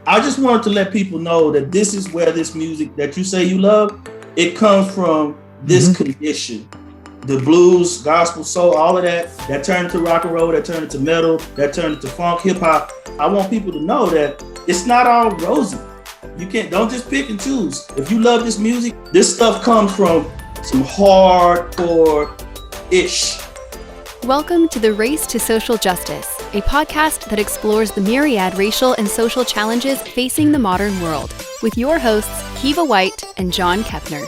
I just wanted to let people know that this is where this music that you say you love, it comes from this condition. The blues, gospel, soul, all of that turned into rock and roll, that turned into metal, that turned into funk, hip hop. I want people to know that it's not all rosy. Don't just pick and choose. If you love this music, this stuff comes from some hardcore-ish. Welcome to The Race to Social Justice, a podcast that explores the myriad racial and social challenges facing the modern world, with your hosts, Kiva White and John Kepner.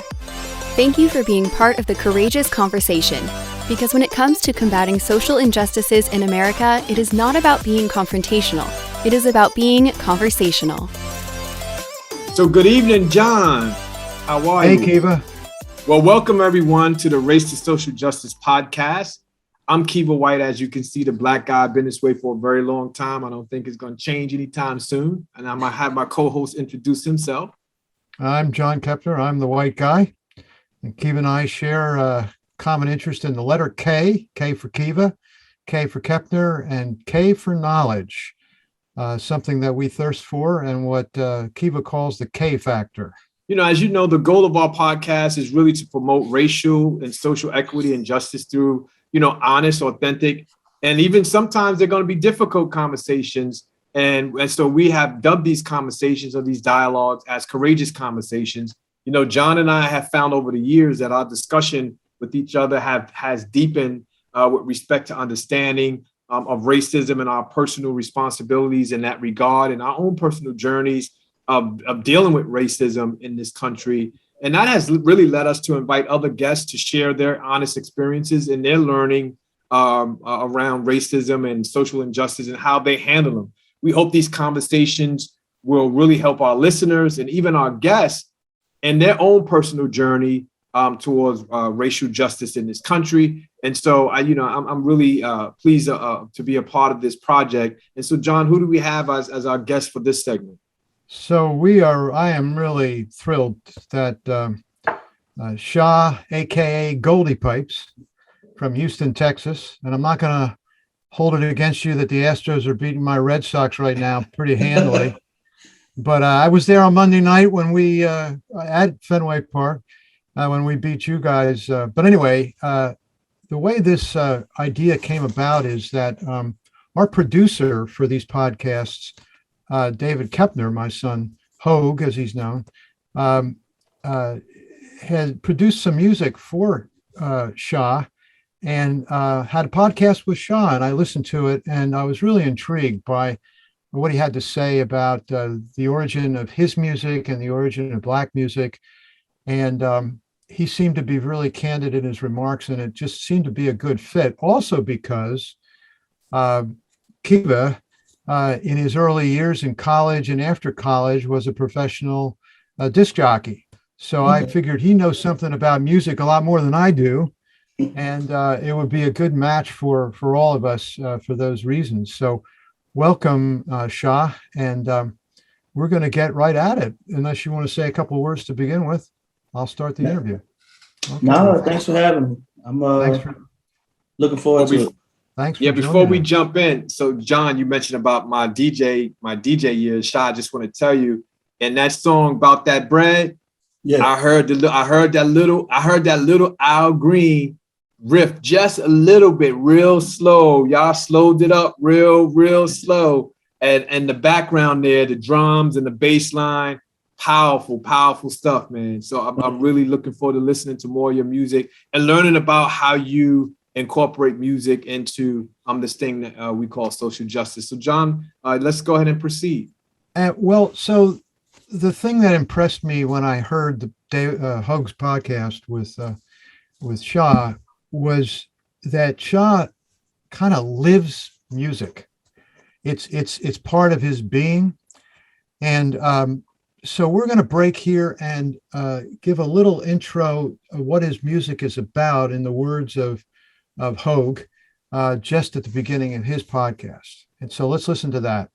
Thank you for being part of the courageous conversation, because when it comes to combating social injustices in America, it is not about being confrontational. It is about being conversational. So good evening, John. How are you? Hey, Kiva. Well, welcome everyone to the Race to Social Justice podcast. I'm Kiva White. As you can see, the black guy been this way for a very long time. I don't think it's going to change anytime soon. And I'm going to have my co-host introduce himself. I'm John Kepner. I'm the white guy. And Kiva and I share a common interest in the letter K, K for Kiva, K for Kepner, and K for knowledge, something that we thirst for and what Kiva calls the K factor. You know, as you know, the goal of our podcast is really to promote racial and social equity and justice through, honest, authentic, and even sometimes they're going to be difficult conversations. And so we have dubbed these conversations or these dialogues as courageous conversations. John and I have found over the years that our discussion with each other has deepened with respect to understanding of racism and our personal responsibilities in that regard and our own personal journeys of dealing with racism in this country. And that has really led us to invite other guests to share their honest experiences and their learning around racism and social injustice and how they handle them. We hope these conversations will really help our listeners and even our guests in their own personal journey towards racial justice in this country. And so, I'm really pleased to be a part of this project. And so, John, who do we have as our guest for this segment? So I am really thrilled that Shah, aka Goldie Pipes from Houston, Texas, and I'm not going to hold it against you that the Astros are beating my Red Sox right now pretty handily. But I was there on Monday night when we at Fenway Park when we beat you guys. But anyway, the way this idea came about is that our producer for these podcasts, David Kepner, my son, Hogue, as he's known, had produced some music for Shah and had a podcast with Shah, and I listened to it, and I was really intrigued by what he had to say about the origin of his music and the origin of Black music. And he seemed to be really candid in his remarks, and it just seemed to be a good fit. Also because Kiva, in his early years in college and after college, was a professional disc jockey. So I figured he knows something about music a lot more than I do. And it would be a good match for all of us for those reasons. So welcome, Shah. And we're going to get right at it. Unless you want to say a couple of words to begin with, I'll start the interview. Okay. No, thanks for having me. I'm looking forward to it. Thanks. Before we jump in, so John, you mentioned about my DJ years. Shah, I just want to tell you, in that song about that bread, I heard that little Al Green riff just a little bit, real slow. Y'all slowed it up real slow, and the background there, the drums and the bass line, powerful stuff, man. So I'm really looking forward to listening to more of your music and learning about how you incorporate music into this thing that we call social justice. So, John, let's go ahead and proceed. So the thing that impressed me when I heard the Hogue's podcast with Shah was that Shah kind of lives music. It's part of his being, and so we're going to break here and give a little intro of what his music is about in the words of Hogue, just at the beginning of his podcast. And so let's listen to that.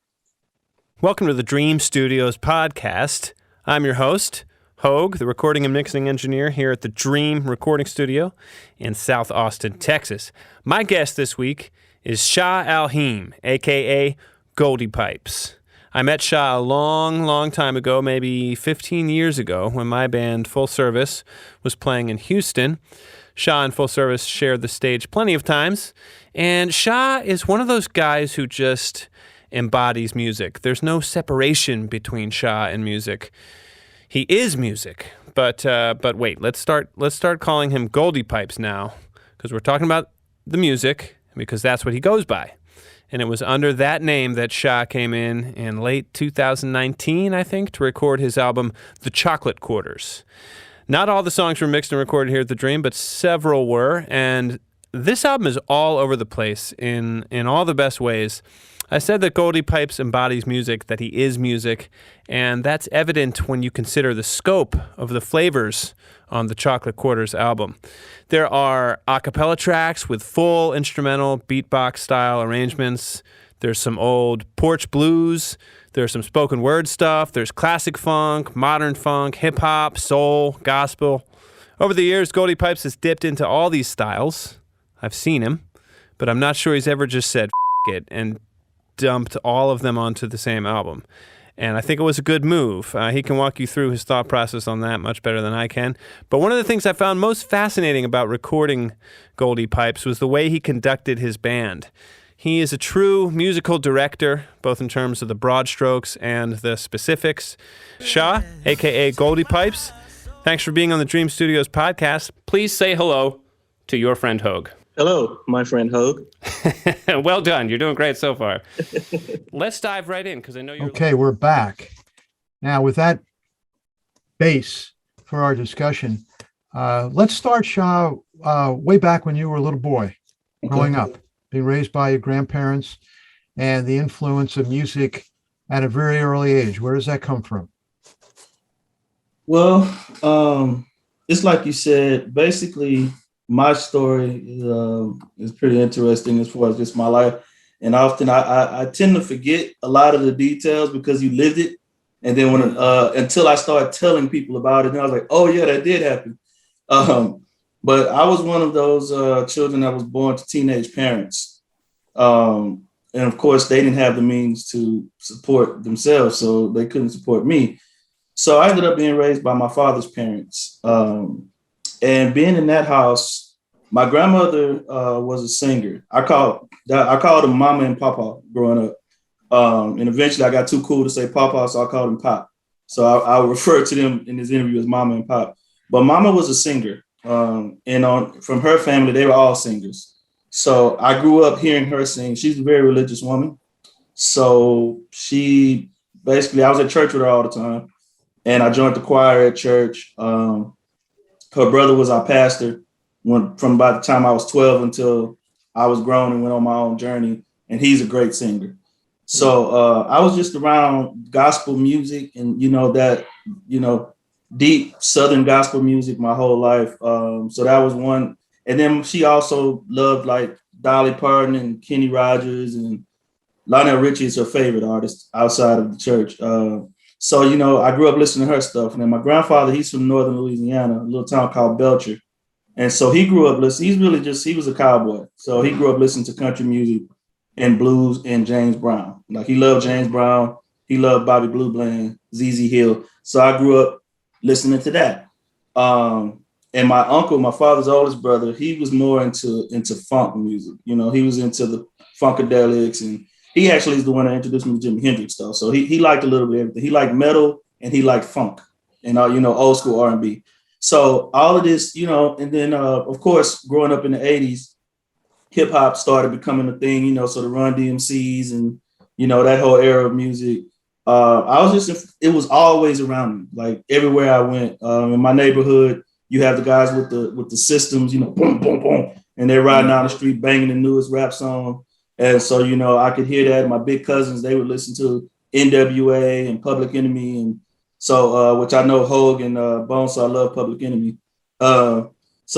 Welcome to the Dream Studios podcast. I'm your host, Hogue, the recording and mixing engineer here at the Dream Recording Studio in South Austin, Texas. My guest this week is Shah Alheem, a.k.a. Goldie Pipes. I met Shah a long, long time ago, maybe 15 years ago, when my band Full Service was playing in Houston. Shah and Full Service shared the stage plenty of times, and Shah is one of those guys who just embodies music. There's no separation between Shah and music. He is music, but wait, let's start calling him Goldie Pipes now, because we're talking about the music, because that's what he goes by. And it was under that name that Shah came in late 2019, I think, to record his album, The Chocolate Quarters. Not all the songs were mixed and recorded here at The Dream, but several were. And this album is all over the place in all the best ways. I said that Goldie Pipes embodies music, that he is music, and that's evident when you consider the scope of the flavors on the Chocolate Quarters album. There are a cappella tracks with full instrumental beatbox-style arrangements. There's some old porch blues. There's some spoken word stuff. There's classic funk, modern funk, hip-hop, soul, gospel. Over the years, Goldie Pipes has dipped into all these styles. I've seen him, but I'm not sure he's ever just said F it and dumped all of them onto the same album. And I think it was a good move. He can walk you through his thought process on that much better than I can. But one of the things I found most fascinating about recording Goldie Pipes was the way he conducted his band. He is a true musical director, both in terms of the broad strokes and the specifics. Shah, a.k.a. Goldie Pipes, thanks for being on the Dream Studios podcast. Please say hello to your friend Hogue. Hello, my friend Hogue. Well done. You're doing great so far. Let's dive right in, because I know you're... Okay, we're back. Now, with that base for our discussion, let's start, Shah, way back when you were a little boy, growing up, being raised by your grandparents, and the influence of music at a very early age. Where does that come from? Well, it's like you said, basically, my story is pretty interesting as far as just my life. And often I tend to forget a lot of the details because you lived it. And then when until I started telling people about it, and I was like, oh, yeah, that did happen. But I was one of those children that was born to teenage parents. And of course, they didn't have the means to support themselves, so they couldn't support me. So I ended up being raised by my father's parents. And being in that house, my grandmother was a singer. I called them Mama and Papa growing up. And eventually I got too cool to say Papa, so I called him Pop. So I refer to them in this interview as Mama and Pop. But Mama was a singer. And from her family, they were all singers. So I grew up hearing her sing. She's a very religious woman. So I was at church with her all the time. And I joined the choir at church. Her brother was our pastor from about the time I was 12 until I was grown and went on my own journey. And he's a great singer. So I was just around gospel music and, deep Southern gospel music my whole life. So that was one. And then she also loved like Dolly Parton and Kenny Rogers, and Lionel Richie is her favorite artist outside of the church. So, I grew up listening to her stuff. And then my grandfather, he's from Northern Louisiana, a little town called Belcher. And so he grew up listening. He was a cowboy. So he grew up listening to country music and blues and James Brown. Like he loved James Brown. He loved Bobby Blue Bland, ZZ Hill. So I grew up listening to that. And my uncle, my father's oldest brother, he was more into funk music. He was into the Funkadelics, and he actually is the one that introduced me to Jimi Hendrix stuff. So he liked a little bit of everything. He liked metal and he liked funk and old school R&B. So all of this, and then of course, growing up in the 80s, hip hop started becoming a thing, so the Run DMCs and that whole era of music. It was always around me, like everywhere I went. In my neighborhood, you have the guys with the systems, boom, boom, boom, and they're riding down the street banging the newest rap song. And so, I could hear that. My big cousins, they would listen to NWA and Public Enemy. And so, which I know Hogue and Bones, so I love Public Enemy. So,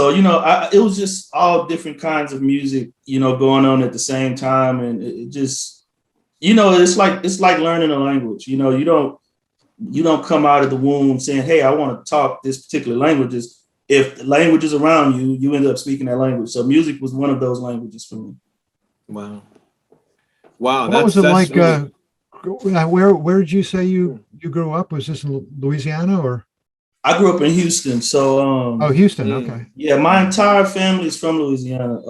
it was just all different kinds of music, going on at the same time. And it just, it's like learning a language. You don't come out of the womb saying, hey, I want to talk this particular language. If the language is around you, you end up speaking that language. So music was one of those languages for me. Wow. What was it like Where did you say you grew up? Was this in Louisiana or? I grew up in Houston, so Oh, Houston. Okay. yeah, my entire family is from Louisiana.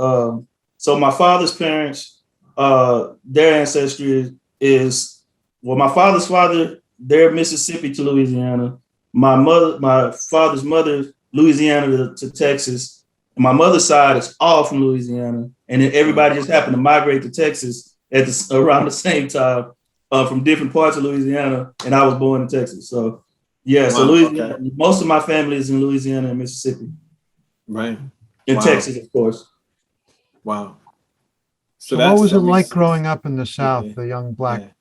So my father's parents, their ancestry is well, my father's father, they're Mississippi to Louisiana. My father's mother, Louisiana to Texas. And my mother's side is all from Louisiana, and then everybody just happened to migrate to Texas around the same time from different parts of Louisiana, and I was born in Texas. So yeah, so Louisiana, most of my family is in Louisiana and Mississippi. Right. In Texas, of course. Wow. So what was it like growing up in the South, the young black,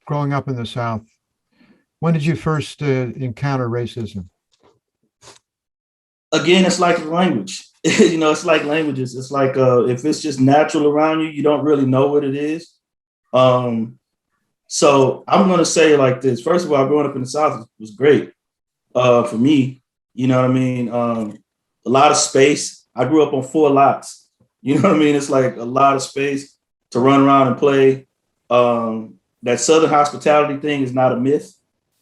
growing up in the South? When did you first encounter racism? Again, it's like language. It's like languages. It's like if it's just natural around you, you don't really know what it is. So I'm going to say it like this. First of all, growing up in the South was great for me. You know what I mean? A lot of space. I grew up on 4 lots. You know what I mean? It's like a lot of space to run around and play. That Southern hospitality thing is not a myth.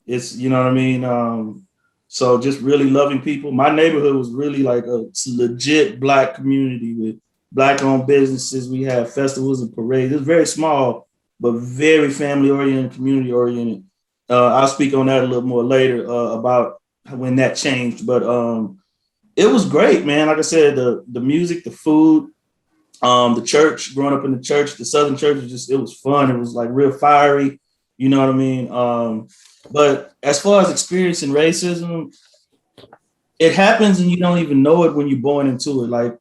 It's, you know what I mean? So just really loving people. My neighborhood was really like a legit Black community with Black-owned businesses. We had festivals and parades. It was very small, but very family-oriented, community-oriented. I'll speak on that a little more later about when that changed. But it was great, man. Like I said, the music, the food, the church, growing up in the church, the Southern church, it was fun. It was like real fiery. You know what I mean? But as far as experiencing racism, it happens and you don't even know it when you're born into it. Like,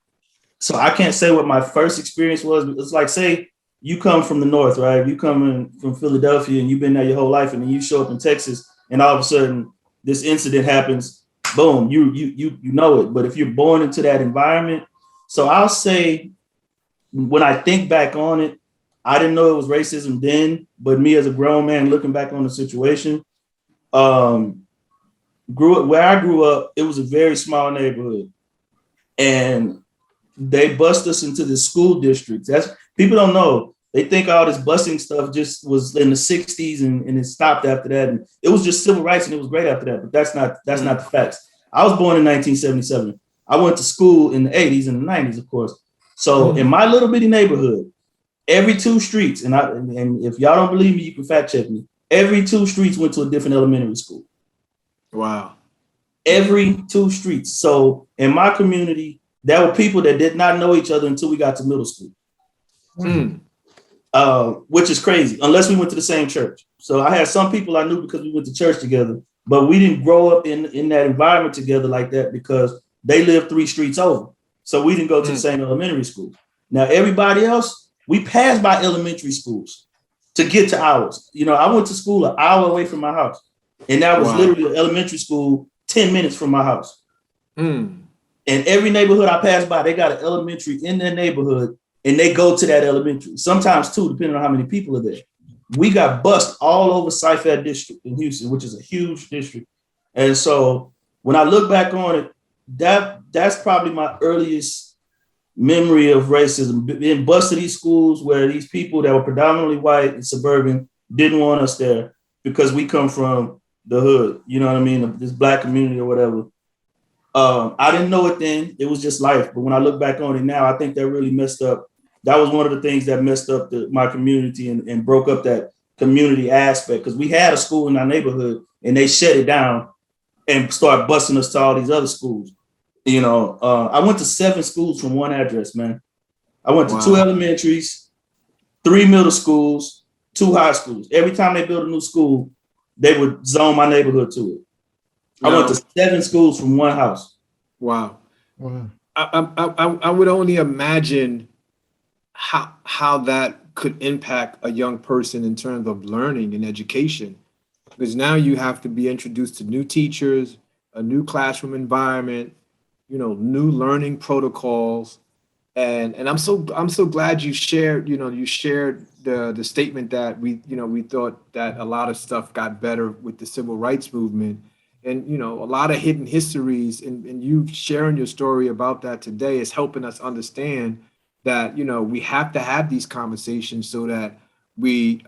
so I can't say what my first experience was. But it's like, say you come from the North, right? You come in from Philadelphia and you've been there your whole life, and then you show up in Texas and all of a sudden this incident happens. Boom, you know it. But if you're born into that environment, so I'll say when I think back on it, I didn't know it was racism then, but me as a grown man looking back on the situation, where I grew up, it was a very small neighborhood, and they bust us into the school districts. That's people don't know. They think all this busing stuff just was in the 60s and it stopped after that. And it was just civil rights and it was great after that. But that's not the facts. I was born in 1977. I went to school in the 80s and the 90s, of course. So in my little bitty neighborhood, every 2 streets, and if y'all don't believe me, you can fact check me. Every 2 streets went to a different elementary school. Wow. Every 2 streets. So in my community, there were people that did not know each other until we got to middle school. Which is crazy, unless we went to the same church. So I had some people I knew because we went to church together, but we didn't grow up in that environment together like that because they lived 3 streets over. So we didn't go to the same elementary school. Now, everybody else, we passed by elementary schools to get to ours. You know, I went to school an hour away from my house, and that was literally an elementary school 10 minutes from my house. And every neighborhood I passed by, they got an elementary in their neighborhood, and they go to that elementary. Sometimes 2, depending on how many people are there. We got bused all over Sci-Fi District in Houston, which is a huge district. And so when I look back on it, that's probably my earliest memory of racism, being bused to these schools where these people that were predominantly white and suburban didn't want us there because we come from the hood, you know what I mean? This Black community or whatever. I didn't know it then. It was just life. But when I look back on it now, I think that really messed up. That was one of the things that messed up my community and broke up that community aspect, because we had a school in our neighborhood and they shut it down and started busing us to all these other schools. You know, I went to 7 schools from one address, man. I went to 2 elementaries, 3 middle schools, 2 high schools. Every time they built a new school, they would zone my neighborhood to it. I went to 7 schools from one house. Wow. I would only imagine how that could impact a young person in terms of learning and education, because now you have to be introduced to new teachers, a new classroom environment, you know, new learning protocols. And I'm so glad you shared the statement that we thought that a lot of stuff got better with the civil rights movement, and, you know, a lot of hidden histories, and you sharing your story about that today is helping us understand that, you know, we have to have these conversations so that we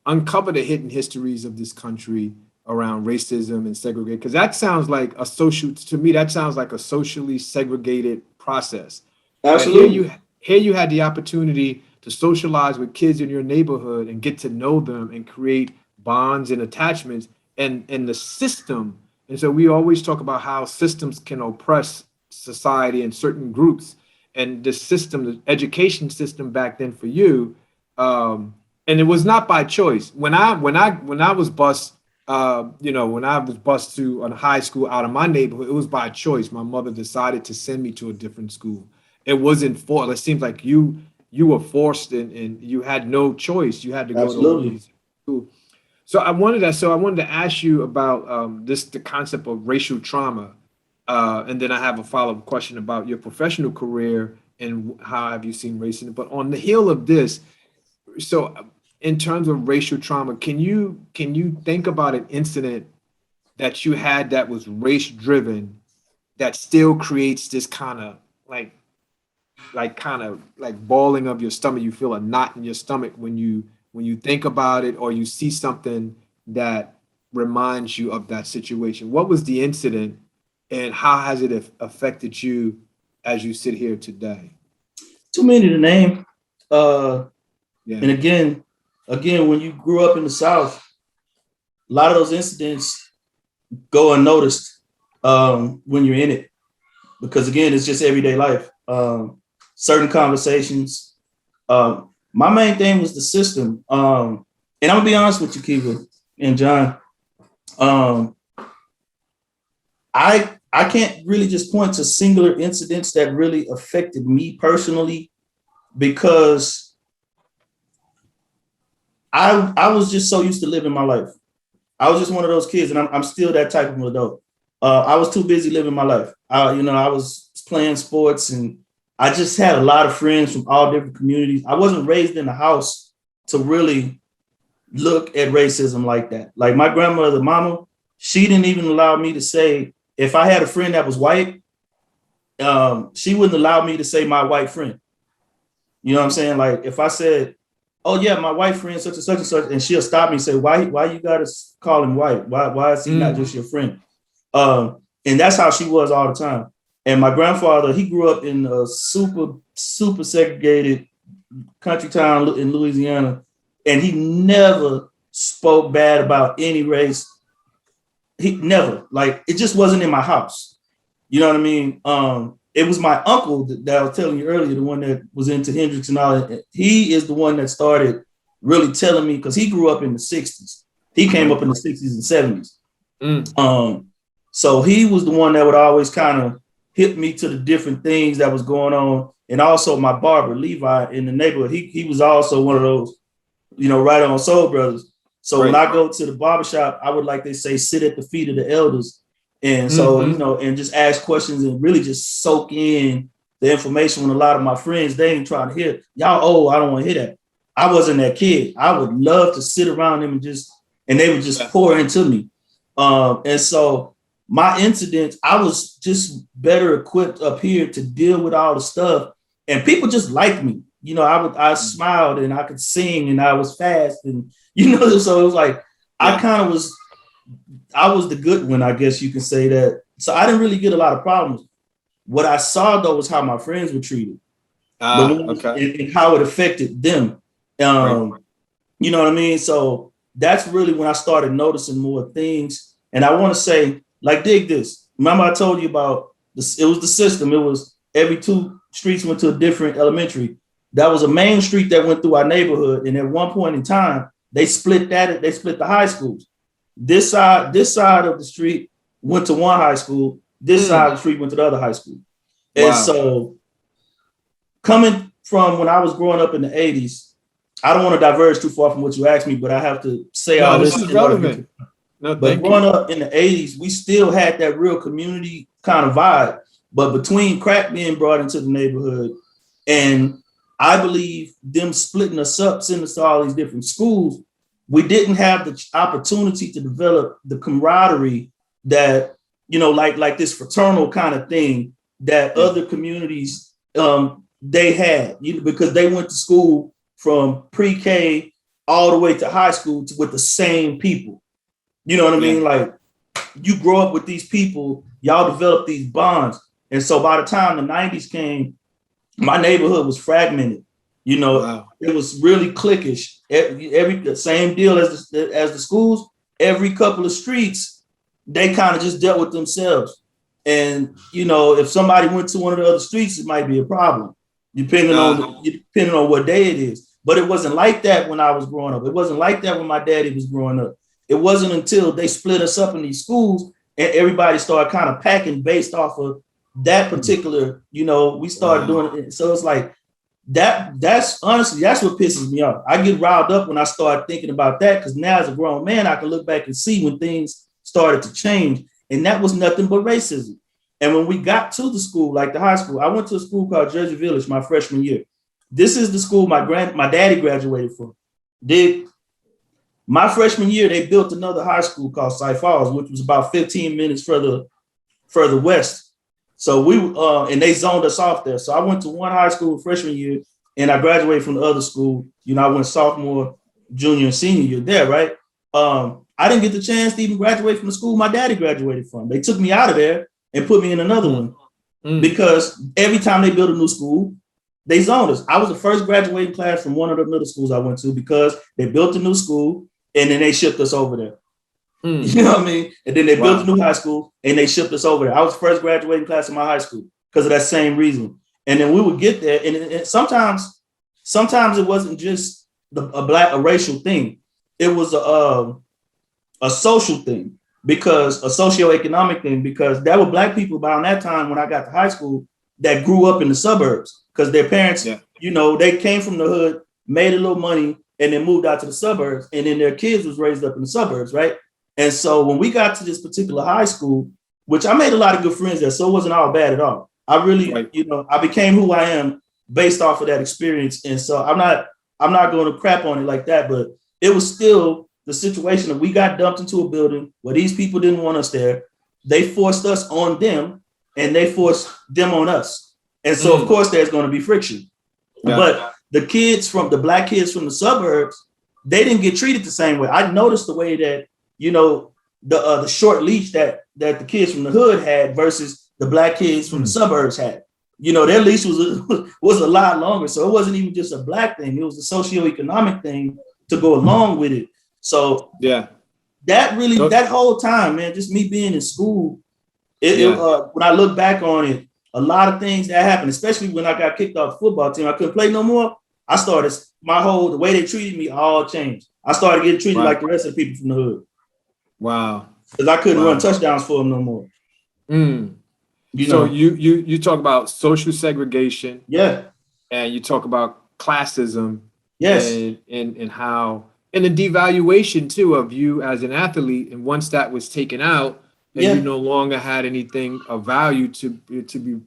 uncover the hidden histories of this country around racism and segregation, because that sounds like that sounds like a socially segregated process. Absolutely. Here you had the opportunity to socialize with kids in your neighborhood and get to know them and create bonds and attachments and the system. And so we always talk about how systems can oppress society and certain groups. And the system, the education system back then for you, and it was not by choice. When I was bused, when I was bused to a high school out of my neighborhood, it was by choice. My mother decided to send me to a different school. It wasn't forced. It seems like you were forced and you had no choice. You had to go Absolutely. to school. So I wanted to ask you about the concept of racial trauma. And then I have a follow-up question about your professional career and how have you seen racism. But on the heel of this, so in terms of racial trauma, can you think about an incident that you had that was race-driven that still creates this kind of like balling of your stomach? You feel a knot in your stomach when you think about it, or you see something that reminds you of that situation. What was the incident, and how has it affected you as you sit here today? Too many to name. And again, when you grew up in the South, a lot of those incidents go unnoticed when you're in it, because again, it's just everyday life. Certain conversations. My main thing was the system. And I'm gonna be honest with you, Kiva and John. I can't really just point to singular incidents that really affected me personally, because I was just so used to living my life. I was just one of those kids, and I'm still that type of adult. I was too busy living my life. I was playing sports, and I just had a lot of friends from all different communities. I wasn't raised in a house to really look at racism like that. Like my grandmother, mama, she didn't even allow me to say, if I had a friend that was white, she wouldn't allow me to say my white friend. You know what I'm saying? Like if I said, oh yeah, my white friend, such and such and such, and she'll stop me and say, why you gotta call him white? Why is he not just your friend? And that's how she was all the time. And my grandfather, he grew up in a super, super segregated country town in Louisiana, and he never spoke bad about any race. He never, like, it just wasn't in my house. You know what I mean? It was my uncle that I was telling you earlier, the one that was into Hendrix and all that. He is the one that started really telling me, because he grew up in the 60s. He came up in the 60s and 70s. So he was the one that would always kind of hit me to the different things that was going on. And also my barber, Levi, in the neighborhood, he was also one of those, right on Soul Brothers. So when I go to the barbershop, I would, like they say, sit at the feet of the elders. And so, and just ask questions and really just soak in the information. When a lot of my friends, they ain't trying to hear, y'all old, I don't want to hear that. I wasn't that kid. I would love to sit around them and they would just pour into me. And so my incidents, I was just better equipped up here to deal with all the stuff. And people just liked me. I smiled and I could sing and I was fast and, so it was like, I was the good one, I guess you can say that. So I didn't really get a lot of problems. What I saw though was how my friends were treated. And how it affected them. You know what I mean? So that's really when I started noticing more things. And I want to say, like, dig this. Remember I told you about this, it was the system. It was every 2 streets went to a different elementary. That was a main street that went through our neighborhood. And at one point in time, they split the high schools. This side of the street went to one high school. This side of the street went to the other high school. And so coming from when I was growing up in the 80s, I don't want to diverge too far from what you asked me, but I have to say all this is relevant. But growing up in the 80s, we still had that real community kind of vibe. But between crack being brought into the neighborhood and I believe them splitting us up, sending us to all these different schools, we didn't have the opportunity to develop the camaraderie that, like this fraternal kind of thing that other communities they had, because they went to school from pre-K all the way to high school with the same people. You know what I mean? Like, you grow up with these people, y'all develop these bonds. And so by the time the 90s came, my neighborhood was fragmented. You know, It was really cliquish. Every same deal as the schools. Every couple of streets, they kind of just dealt with themselves. And you know, if somebody went to one of the other streets, it might be a problem, depending on what day it is. But it wasn't like that when I was growing up. It wasn't like that when my daddy was growing up. It wasn't until they split us up in these schools and everybody started kind of packing based off of that particular, you know, we started doing it. So it's like that's honestly, that's what pisses me off. I get riled up when I start thinking about that, because now as a grown man, I can look back and see when things started to change. And that was nothing but racism. And when we got to the school, like the high school, I went to a school called Jersey Village my freshman year. This is the school my daddy graduated from. My freshman year, they built another high school called Cy Falls, which was about 15 minutes further west. So and they zoned us off there. So I went to one high school freshman year, and I graduated from the other school. You know, I went sophomore, junior, and senior year there, right? I didn't get the chance to even graduate from the school my daddy graduated from. They took me out of there and put me in another one because every time they built a new school, they zoned us. I was the first graduating class from one of the middle schools I went to because they built a new school and then they shipped us over there. You know what I mean? And then they built a new high school and they shipped us over there. I was the first graduating class in my high school because of that same reason. And then we would get there, and sometimes it wasn't just a racial thing. It was a social thing, because a socioeconomic thing, because there were Black people around that time when I got to high school that grew up in the suburbs because their parents, you know, they came from the hood, made a little money, and then moved out to the suburbs, and then their kids was raised up in the suburbs, right? And so when we got to this particular high school, which I made a lot of good friends there, so it wasn't all bad at all. I really, you know, I became who I am based off of that experience. And so I'm not going to crap on it like that, but it was still the situation that we got dumped into a building where these people didn't want us there. They forced us on them and they forced them on us. And so of course there's going to be friction, but the Black kids from the suburbs, they didn't get treated the same way. I noticed the way that, you know, the short leash that the kids from the hood had versus the Black kids from the suburbs had. You know, their leash was a lot longer. So it wasn't even just a Black thing. It was a socioeconomic thing to go along with it. So that whole time, man, just me being in school, when I look back on it, a lot of things that happened, especially when I got kicked off the football team, I couldn't play no more. I started, the way they treated me all changed. I started getting treated like the rest of the people from the hood. Wow. Because I couldn't run touchdowns for them no more. You know, you talk about social segregation. Yeah. And you talk about classism. Yes. And how, and the devaluation too of you as an athlete. And once that was taken out, and you no longer had anything of value to be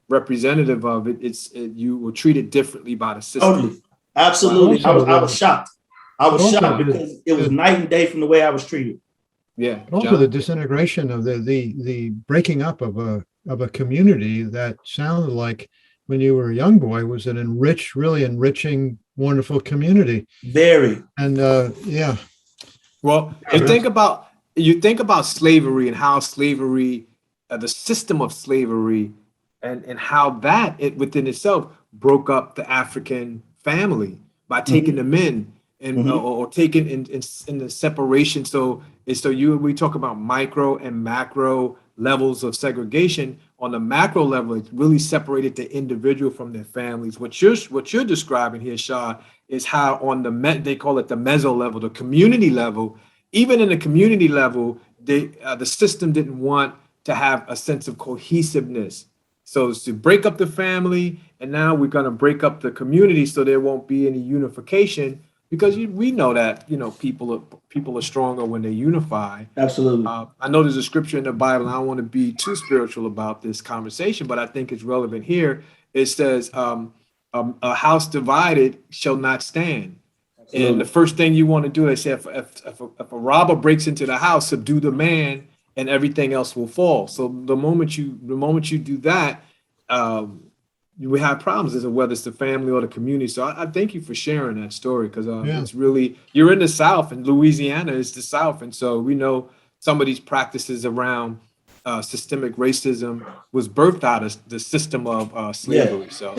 representative of it, you were treated differently by the system. Totally. Absolutely. I was shocked. I was shocked because it was night and day from the way I was treated. Yeah. Also, the disintegration of the breaking up of a community that sounded like when you were a young boy was an really enriching, wonderful community. Very. And well, you think about slavery and how slavery, the system of slavery, and how that within itself broke up the African family by taking them in. And or taken in the separation. So we talk about micro and macro levels of segregation. On the macro level, it really separated the individual from their families. What you're describing here, Shah, is how on they call it the meso level, the community level. Even in the community level, the system didn't want to have a sense of cohesiveness. So it's to break up the family, and now we're going to break up the community so there won't be any unification. Because we know that, you know, people are stronger when they unify. Absolutely. I know there's a scripture in the Bible, and I don't want to be too spiritual about this conversation, but I think it's relevant here. It says, a house divided shall not stand. Absolutely. And the first thing you want to do, they say, if a robber breaks into the house, subdue the man, and everything else will fall. So the moment you do that, we have problems as to whether it's the family or the community. So I thank you for sharing that story, because it's really, you're in the South, and Louisiana is the South. And so we know some of these practices around systemic racism was birthed out of the system of slavery. Yeah. So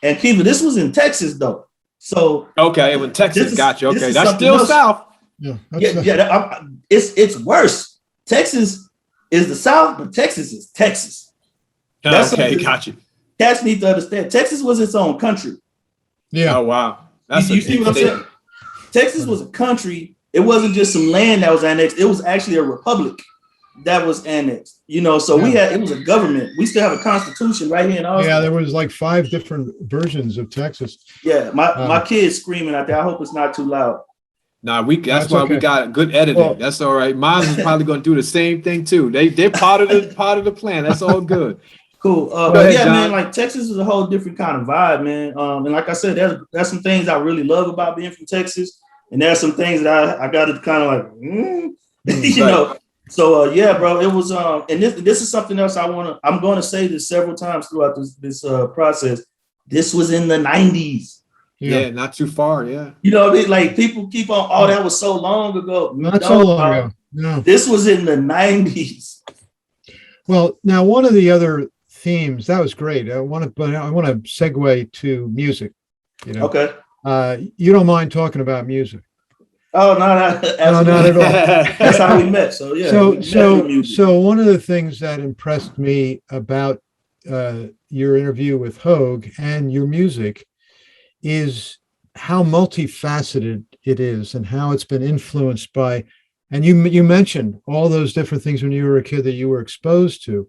and Kiva, this was in Texas though. So okay, when Texas got you, okay, that's still else. South. It's worse. Texas is the South, but Texas is Texas. That's okay, got you. Cats need to understand. Texas was its own country. Yeah. Oh wow. You see what I'm saying? Texas was a country. It wasn't just some land that was annexed. It was actually a republic that was annexed. So it was a government. We still have a constitution right here in Austin. Yeah, there was like 5 different versions of Texas. Yeah, my kid's screaming out there. I hope it's not too loud. Nah, that's why okay. We got good editing. Well, that's all right. Mine is probably going to do the same thing too. They're part of the plan. That's all good. Cool. But yeah, John. Man, like Texas is a whole different kind of vibe, man. And like I said, there's some things I really love about being from Texas, and there's some things that I got to kind of like, know. So yeah, bro, it was and this is something else I'm going to say this several times throughout this process. This was in the 90s. Yeah, not too far. Yeah. You know what I mean? Like people keep on, that was so long ago. Not so long ago. No. This was in the 90s. Well, now one of the other themes, that was great. I want to segue to music. Okay. You don't mind talking about music? Oh no, not at all. That's how we met. So yeah. So one of the things that impressed me about your interview with Hogue and your music is how multifaceted it is, and how it's been influenced by, and you mentioned all those different things when you were a kid that you were exposed to,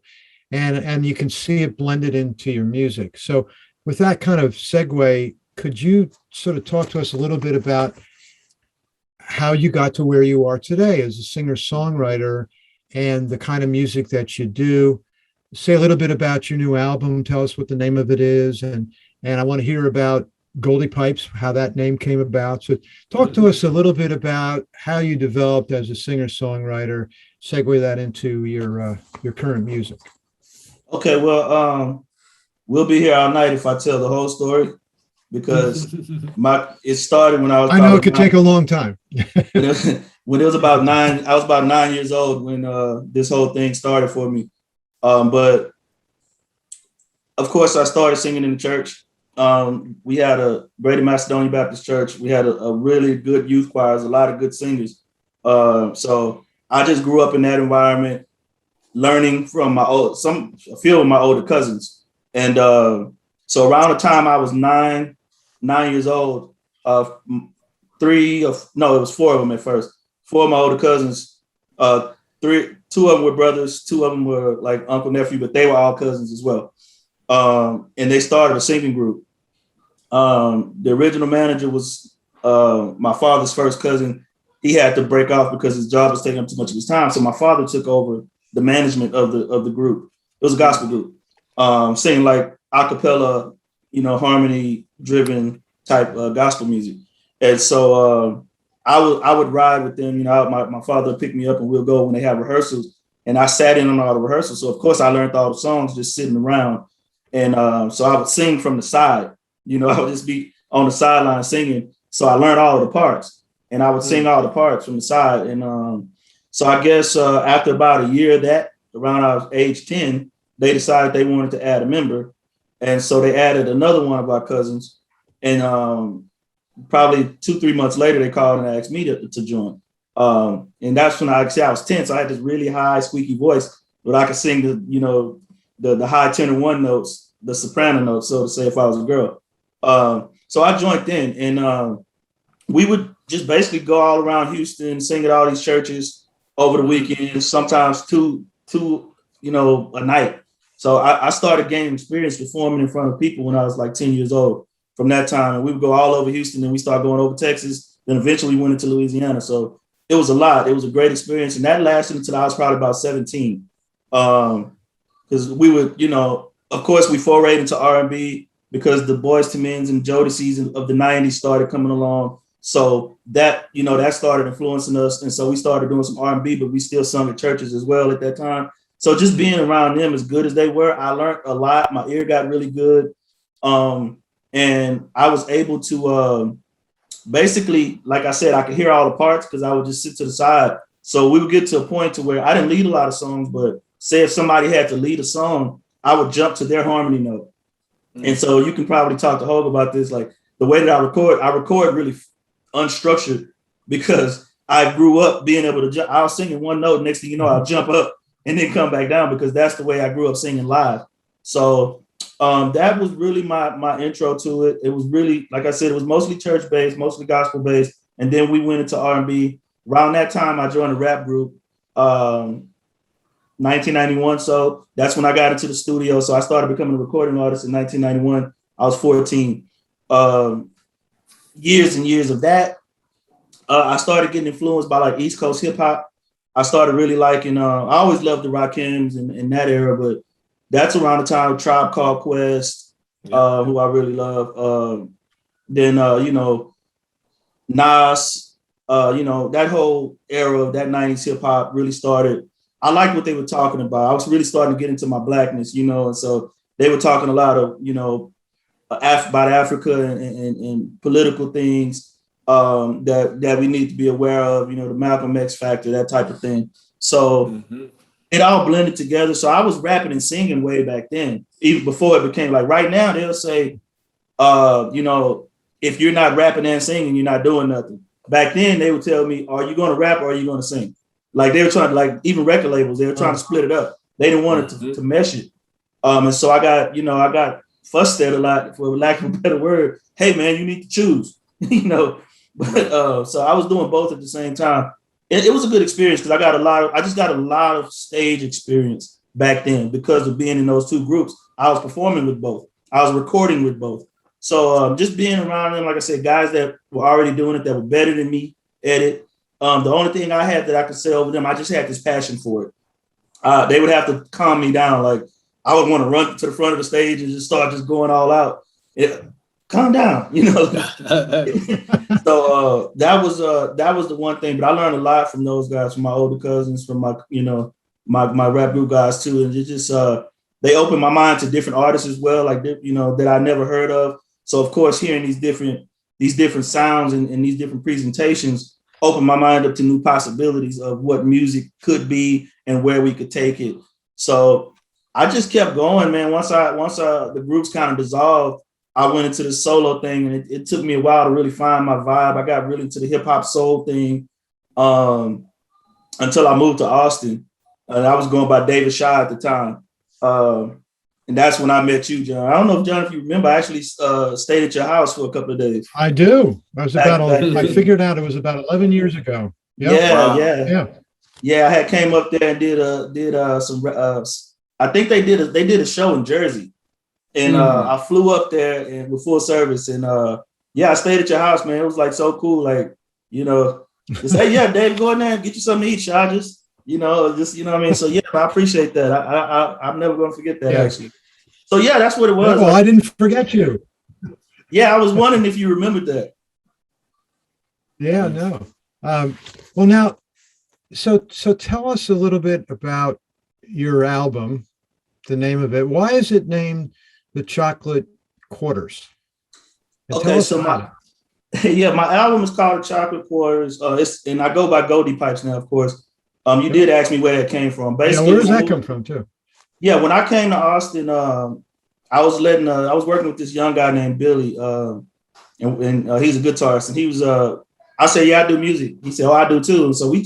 and you can see it blended into your music. So with that kind of segue, could you sort of talk to us a little bit about how you got to where you are today as a singer-songwriter and the kind of music that you do? Say a little bit about your new album, tell us what the name of it is, and I want to hear about Goldie Pipes, how that name came about. So talk to us a little bit about how you developed as a singer-songwriter, segue that into your current music. Okay, well, we'll be here all night if I tell the whole story, because it started when I was. I know it could take a long time. When it was about 9, I was about 9 years old when this whole thing started for me. But of course, I started singing in the church. We had a Brady Macedonian Baptist Church. We had a really good youth choir, a lot of good singers. So I just grew up in that environment, learning from a few of my older cousins. And so around the time I was 9 years old, it was 4 of them at first. 4 of my older cousins, 2 of them were brothers, 2 of them were like uncle, nephew, but they were all cousins as well. And they started a singing group. The original manager was my father's first cousin. He had to break off because his job was taking up too much of his time. So my father took over the management of the group. It was a gospel group, singing like a cappella, harmony driven type gospel music. And so I would ride with them. My father would pick me up and we'll go when they have rehearsals. And I sat in on all the rehearsals. So of course I learned all the songs just sitting around. And so I would sing from the side. I would just be on the sideline singing. So I learned all of the parts, and I would sing all the parts from the side. And so I guess after about a year of that, around I was age 10, they decided they wanted to add a member. And so they added another one of our cousins. And probably 2-3 months later, they called and asked me to join. And that's when I was 10. So I had this really high, squeaky voice, but I could sing the high tenor 1 notes, the soprano notes, so to say, if I was a girl. So I joined in, and we would just basically go all around Houston, sing at all these churches over the weekend, sometimes two a night. So I started gaining experience performing in front of people when I was like 10 years old. From that time, and we would go all over Houston, and we started going over Texas, then eventually went into Louisiana. So it was a lot. It was a great experience, and that lasted until I was probably about 17. Because we would, of course, we forayed into R&B because the Boyz II Men's and Jodeci's of the 90s started coming along. So that, that started influencing us. And so we started doing some R&B, but we still sung at churches as well at that time. So just being around them, as good as they were, I learned a lot. My ear got really good. And I was able to basically, like I said, I could hear all the parts because I would just sit to the side. So we would get to a point to where I didn't lead a lot of songs, but say if somebody had to lead a song, I would jump to their harmony note. And so you can probably talk to Hogue about this, like the way that I record really unstructured because I grew up being able to jump. I was singing one note, next thing you know, I'll jump up and then come back down because that's the way I grew up singing live. So that was really my intro to it. It was really, like I said, it was mostly church-based, mostly gospel-based. And then we went into R&B. Around that time, I joined a rap group, 1991. So that's when I got into the studio. So I started becoming a recording artist in 1991. I was 14. Years and years of that. I started getting influenced by like East Coast hip hop. I started really liking, I always loved the Rakims in that era, but that's around the time of Tribe Called Quest, who I really love. Then, Nas, that whole era of that 90s hip hop really started. I liked what they were talking about. I was really starting to get into my blackness, and so they were talking a lot of, about Africa and political things that we need to be aware of, the Malcolm X factor, that type of thing. So it all blended together. So I was rapping and singing way back then, even before it became like right now, they'll say, if you're not rapping and singing, you're not doing nothing. Back then they would tell me, are you going to rap or are you going to sing? Like they were trying to, like even record labels, they were trying to split it up. They didn't want it to mesh it. And so I got fussed at a lot, for lack of a better word. Hey man, you need to choose, But so I was doing both at the same time. It was a good experience because I just got a lot of stage experience back then because of being in those two groups. I was performing with both. I was recording with both. So just being around them, like I said, guys that were already doing it, that were better than me at it. The only thing I had that I could say over them, I just had this passion for it. They would have to calm me down. Like I would want to run to the front of the stage and just start just going all out. Calm down, So that was the one thing. But I learned a lot from those guys, from my older cousins, from my my rap group guys too, and it just they opened my mind to different artists as well, like that I never heard of. So of course, hearing these different sounds and these different presentations opened my mind up to new possibilities of what music could be and where we could take it. So I just kept going, man. Once the groups kind of dissolved, I went into the solo thing, and it took me a while to really find my vibe. I got really into the hip hop soul thing until I moved to Austin. And I was going by David Shaw at the time. And that's when I met you, John. I don't know if, John, if you remember, I actually stayed at your house for a couple of days. I do. I figured out it was about 11 years ago. Yep. Yeah. Yeah, I had came up there and did some. I think they did a show in Jersey, and I flew up there and with full service, and I stayed at your house, man. It was like so cool, like just hey, yeah, Dave, go in there and get you something to eat, Shaw. Just what I mean. So yeah, I appreciate that. I'm never gonna forget that actually. So yeah, that's what it was. Oh, I didn't forget you. Yeah, I was wondering if you remembered that. Yeah, no. Well, now, so tell us a little bit about your album, the name of it. Why is it named The Chocolate Quarters? Okay, so my album is called The Chocolate Quarters. And I go by Goldie Pipes now, of course. You did ask me where that came from. Basically, where does that come from too? Yeah, when I came to Austin, I was working with this young guy named Billy, and he's a guitarist. And he was, I said, yeah, I do music. He said, oh, I do too. And so we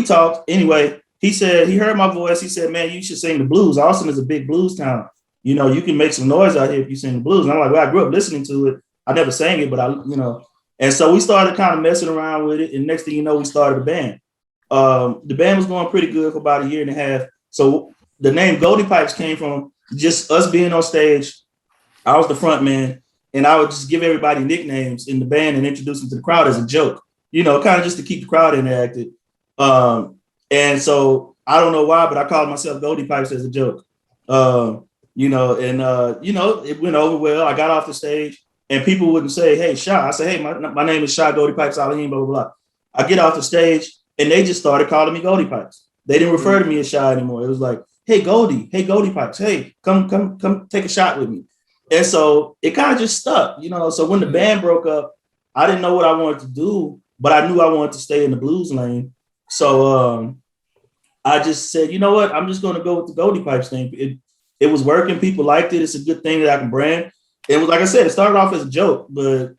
talked. Anyway, he said he heard my voice. He said, man, you should sing the blues. Austin is a big blues town. You can make some noise out here if you sing the blues. And I'm like, well, I grew up listening to it. I never sang it, but And so we started kind of messing around with it. And next thing you know, we started a band. The band was going pretty good for about a year and a half. So the name Goldie Pipes came from just us being on stage. I was the front man, and I would just give everybody nicknames in the band and introduce them to the crowd as a joke, kind of just to keep the crowd interactive. And so I don't know why, but I called myself Goldie Pipes as a joke. It went over well. I got off the stage, and people wouldn't say, hey, Shaw. I say, hey, my name is Shaw Goldie Pipes, Aline, blah, blah, blah. I get off the stage, and they just started calling me Goldie Pipes. They didn't refer to me as Shaw anymore. It was like, hey, Goldie Pipes. Hey, come take a shot with me. And so it kind of just stuck, So when the band broke up, I didn't know what I wanted to do, but I knew I wanted to stay in the blues lane. So I just said, you know what? I'm just going to go with the Goldie Pipes thing. It was working. People liked it. It's a good thing that I can brand. It was, like I said, it started off as a joke, but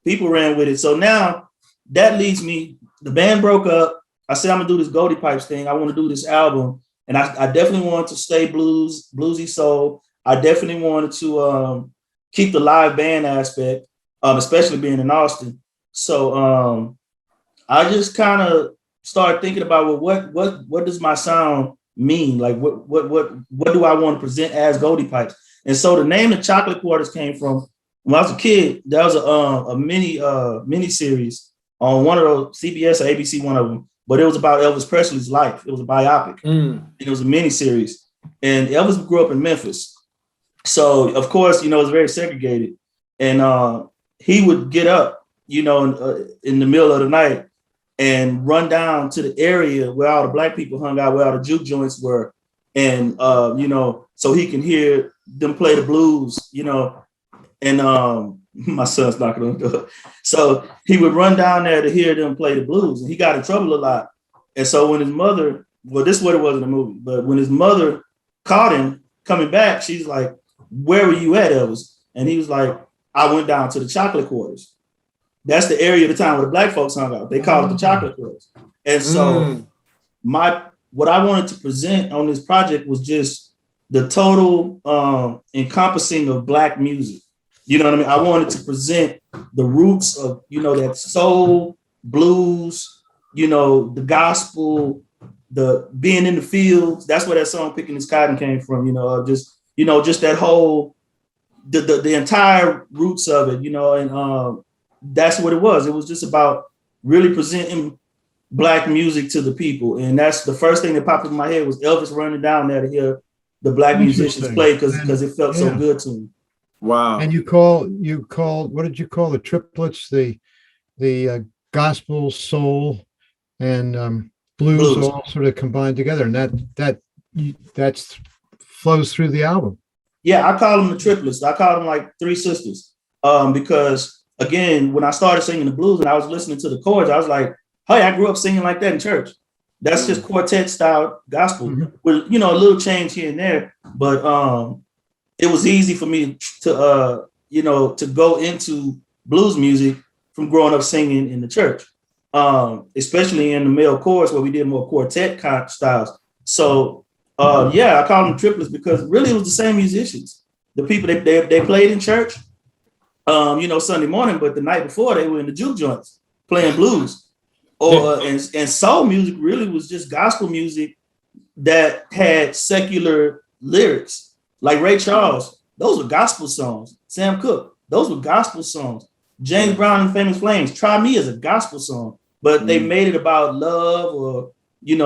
people ran with it. So now that leads me, the band broke up. I said, I'm going to do this Goldie Pipes thing. I want to do this album. And I definitely wanted to stay bluesy soul. I definitely wanted to keep the live band aspect, especially being in Austin. So I just kind of started thinking about, well, what does my sound mean? Like, what do I want to present as Goldie Pipes? And so the name of Chocolate Quarters came from when I was a kid. There was a mini series on one of those, CBS or ABC, one of them. But it was about Elvis Presley's life. It was a biopic. And it was a mini series. And Elvis grew up in Memphis. So, of course, it was very segregated. And he would get up, in the middle of the night and run down to the area where all the black people hung out, where all the juke joints were. And, so he can hear them play the blues, and my son's knocking on the door. So he would run down there to hear them play the blues, and he got in trouble a lot. And so when his mother, this is what it was in the movie, but when his mother caught him coming back, she's like, "Where were you at, Elvis?" And he was like, "I went down to the Chocolate Quarters." That's the area of the time where the black folks hung out. They called it the Chocolate Quarters. And so what I wanted to present on this project was just the total encompassing of black music. You know what I mean? I wanted to present the roots of, that soul, blues, the gospel, the being in the fields. That's where that song "Picking This Cotton" came from, just that whole, the entire roots of it, and that's what it was. It was just about really presenting black music to the people. And that's the first thing that popped in my head was Elvis running down there to hear the black musicians play because it felt so good to me. Wow. And you called, what did you call the triplets? The gospel, soul, and blues all sort of combined together. And that flows through the album. Yeah, I call them the triplets. I call them like three sisters. Because again, when I started singing the blues and I was listening to the chords, I was like, hey, I grew up singing like that in church. That's just quartet style gospel with, a little change here and there. But it was easy for me to, to go into blues music from growing up singing in the church, especially in the male chorus where we did more quartet kind of styles. So, I call them triplets because really it was the same musicians. The people, they played in church, Sunday morning, but the night before they were in the juke joints playing blues. And soul music really was just gospel music that had secular lyrics. Like Ray Charles, those were gospel songs. Sam Cooke, those were gospel songs. James Brown and Famous Flames, Try Me is a gospel song, but they made it about love or,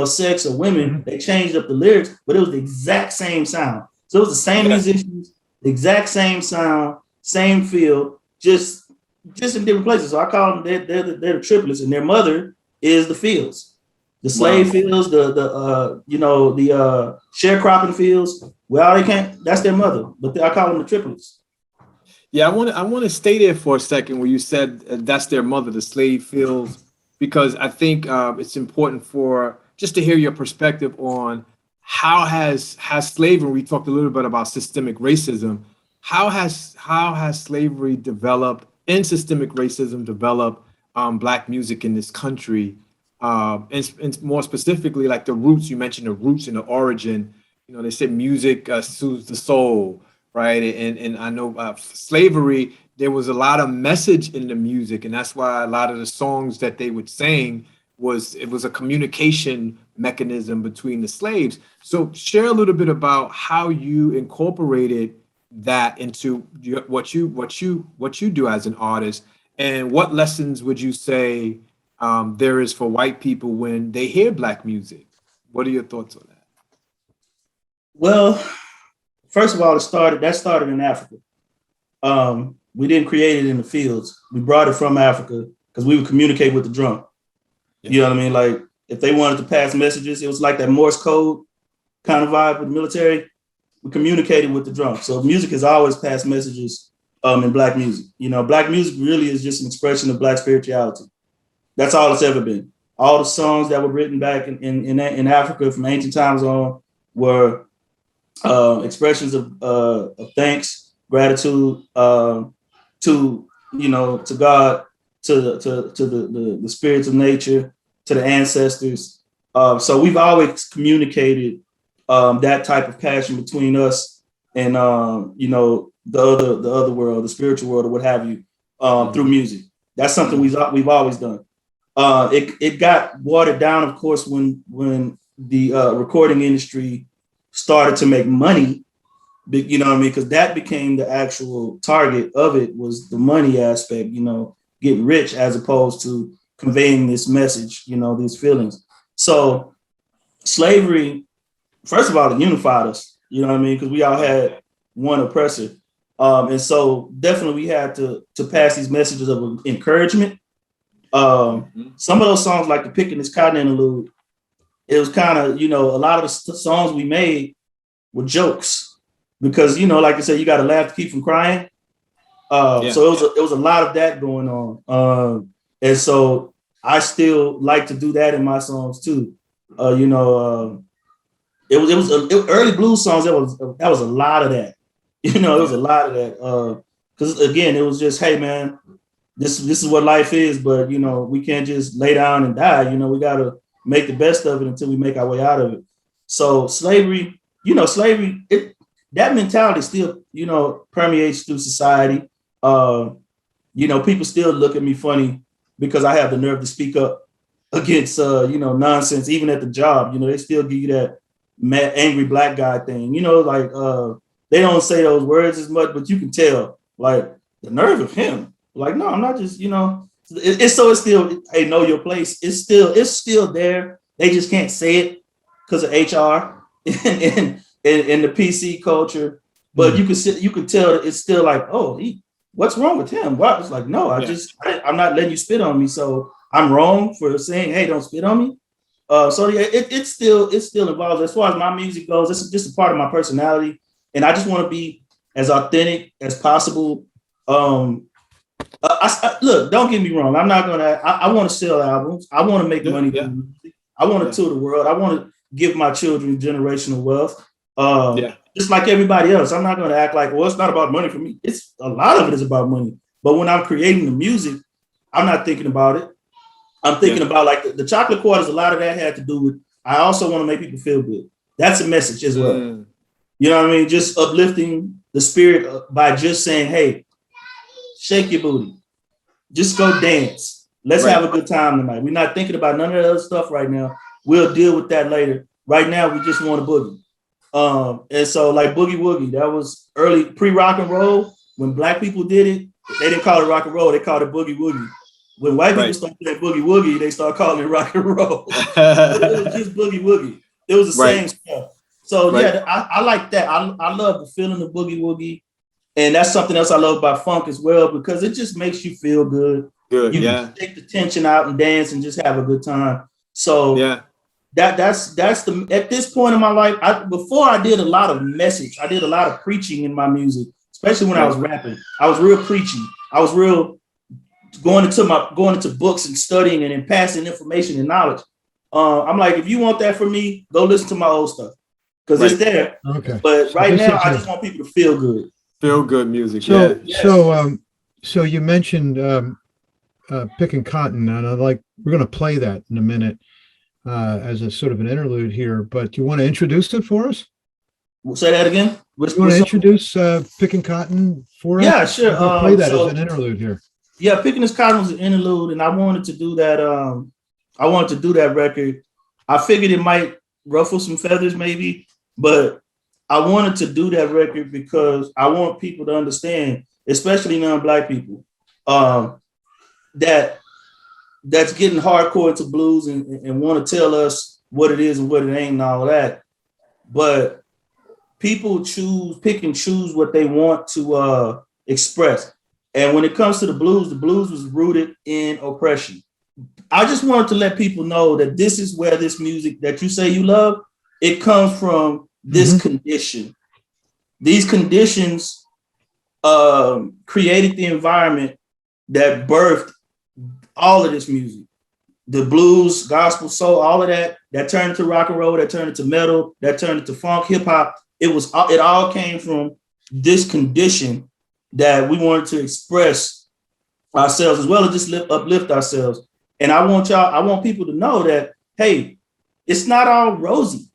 sex or women. They changed up the lyrics, but it was the exact same sound. So it was the same musicians, the exact same sound, same feel, just in different places. So I call them, they're the triplets, and their mother is the fields, the slave fields, the sharecropping fields. Well, they can't. That's their mother, but I call them the triplets. Yeah, I want to stay there for a second where you said that's their mother, the slave fields, because I think it's important for just to hear your perspective on how has slavery. We talked a little bit about systemic racism. How has slavery developed and systemic racism developed Black music in this country, and more specifically, like the roots. You mentioned the roots and the origin. They say music soothes the soul, right? And I know slavery, there was a lot of message in the music, and that's why a lot of the songs that they would sing was a communication mechanism between the slaves. So share a little bit about how you incorporated that into what you do as an artist, and what lessons would you say there is for white people when they hear Black music? What are your thoughts on that? Well, first of all, that started in Africa. We didn't create it in the fields. We brought it from Africa because we would communicate with the drum. Yeah. You know what I mean? Like if they wanted to pass messages, it was like that Morse code kind of vibe with the military. we communicated with the drums. So music has always passed messages in Black music. You know, Black music really is just an expression of Black spirituality. That's all it's ever been. All the songs that were written back in Africa from ancient times on were expressions of thanks, gratitude to God, to the spirits of nature, to the ancestors. So we've always communicated that type of passion between us and the other world, the spiritual world, or what have you, through music. That's something we've always done. It got watered down, of course, when the recording industry started to make money. You know what I mean? Because that became the actual target of it, was the money aspect, getting rich, as opposed to conveying this message, these feelings. So slavery, first of all, it unified us, you know what I mean? Because we all had one oppressor. And so definitely we had to pass these messages of encouragement. Some of those songs, like the Picking This Cotton interlude, it was kind of, a lot of the songs we made were jokes. Because, like I said, you got to laugh to keep from crying. So it was a lot of that going on. And so I still like to do that in my songs too. It was early blues songs. That was a lot of that. It was a lot of that. Because again, it was just, hey man, this is what life is. But we can't just lay down and die. We got to make the best of it until we make our way out of it. So slavery, that mentality still, permeates through society. People still look at me funny because I have the nerve to speak up against, nonsense, even at the job. They still give you that mad, angry Black guy thing. They don't say those words as much, but you can tell, like, the nerve of him. Like, no, I'm not just, it's still, hey, know your place. It's still there. They just can't say it because of HR and in the PC culture, but you can tell it's still like, oh, what's wrong with him? What? It's like, no, I'm not letting you spit on me, so I'm wrong for saying, hey, don't spit on me. It still involves, as far as my music goes, it's just a part of my personality, and I just want to be as authentic as possible. Look, don't get me wrong. I'm not gonna. I want to sell albums. I want to make money. Yeah. I want to tour the world. I want to give my children generational wealth. Just like everybody else, I'm not going to act like, well, it's not about money for me. It's a lot of it is about money. But when I'm creating the music, I'm not thinking about it. I'm thinking about like the Chocolate Quarters. A lot of that had to do with, I also want to make people feel good. That's a message as well. You know what I mean? Just uplifting the spirit by just saying, hey, shake your booty. Just go dance. Let's have a good time tonight. We're not thinking about none of that other stuff right now. We'll deal with that later. Right now, we just want to boogie. And so like Boogie Woogie, that was early pre-rock and roll. When Black people did it, they didn't call it rock and roll, they called it Boogie Woogie. When white people started playing Boogie Woogie, they started calling it rock and roll. It was just Boogie Woogie. It was the same stuff. So I like that. I love the feeling of Boogie Woogie. And that's something else I love about funk as well, because it just makes you feel good. You can take the tension out and dance and just have a good time. So that's the at this point in my life. Before I did a lot of message, I did a lot of preaching in my music, especially when I was rapping. I was real preachy. I was real going into books and studying and then passing information and knowledge. I'm like, if you want that from me, go listen to my old stuff because it's there. Okay. But right now, I just want people to feel good. Feel good music. So you mentioned Picking Cotton, and we're going to play that in a minute. As a sort of an interlude here, but you want to introduce it for us? We'll say that again. You want to introduce Picking Cotton for us? Yeah, sure. Play that as an interlude here. Yeah, Picking This Cotton was an interlude, and I wanted to do that. I wanted to do that record. I figured it might ruffle some feathers, maybe, but I wanted to do that record because I want people to understand, especially non-Black people, that's getting hardcore into blues and want to tell us what it is and what it ain't and all that. But people pick and choose what they want to express. And when it comes to the blues was rooted in oppression. I just wanted to let people know that this is where this music that you say you love, it comes from this condition. these conditions created the environment that birthed all of this music. The blues, gospel, soul, all of that turned into rock and roll, that turned into metal, that turned into funk, hip hop. It all came from this condition that we wanted to express ourselves as well as just uplift ourselves. And I want people to know that, hey, it's not all rosy.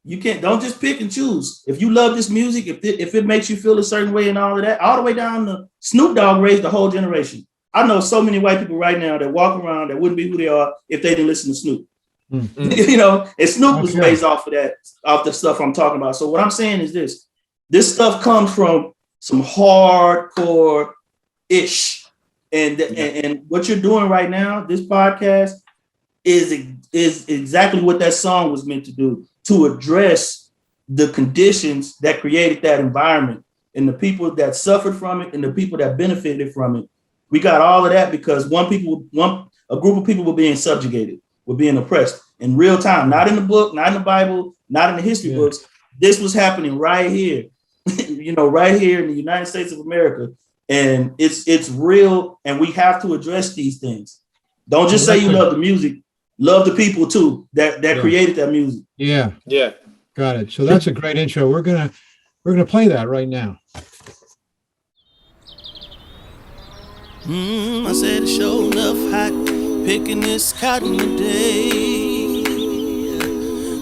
Don't just pick and choose. If you love this music, if it makes you feel a certain way and all of that, all the way down to Snoop Dogg raised the whole generation. I know so many white people right now that walk around that wouldn't be who they are if they didn't listen to Snoop. Mm-hmm. And Snoop was based off of that, off the stuff I'm talking about. So what I'm saying is this stuff comes from some hardcore ish. And what you're doing right now, this podcast is exactly what that song was meant to do, to address the conditions that created that environment and the people that suffered from it and the people that benefited from it. We got all of that because a group of people were being subjugated, were being oppressed in real time, not in the book, not in the Bible, not in the history books. This was happening right here, right here in the United States of America. And it's real, and we have to address these things. Don't just say you love the music, love the people too that created that music. Yeah. Got it. So that's a great intro. We're gonna play that right now. I said it's sure enough hot, picking this cotton today.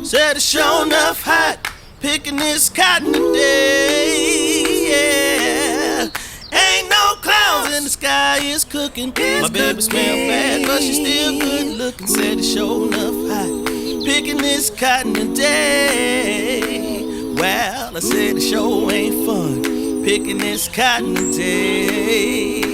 Said it's sure enough hot, picking this cotton today. Yeah. Ain't no clouds in the sky, it's cooking. My baby smell bad, but she still good looking. Said it's sure enough hot, picking this cotton today. Well, I said it sure ain't fun, picking this cotton today.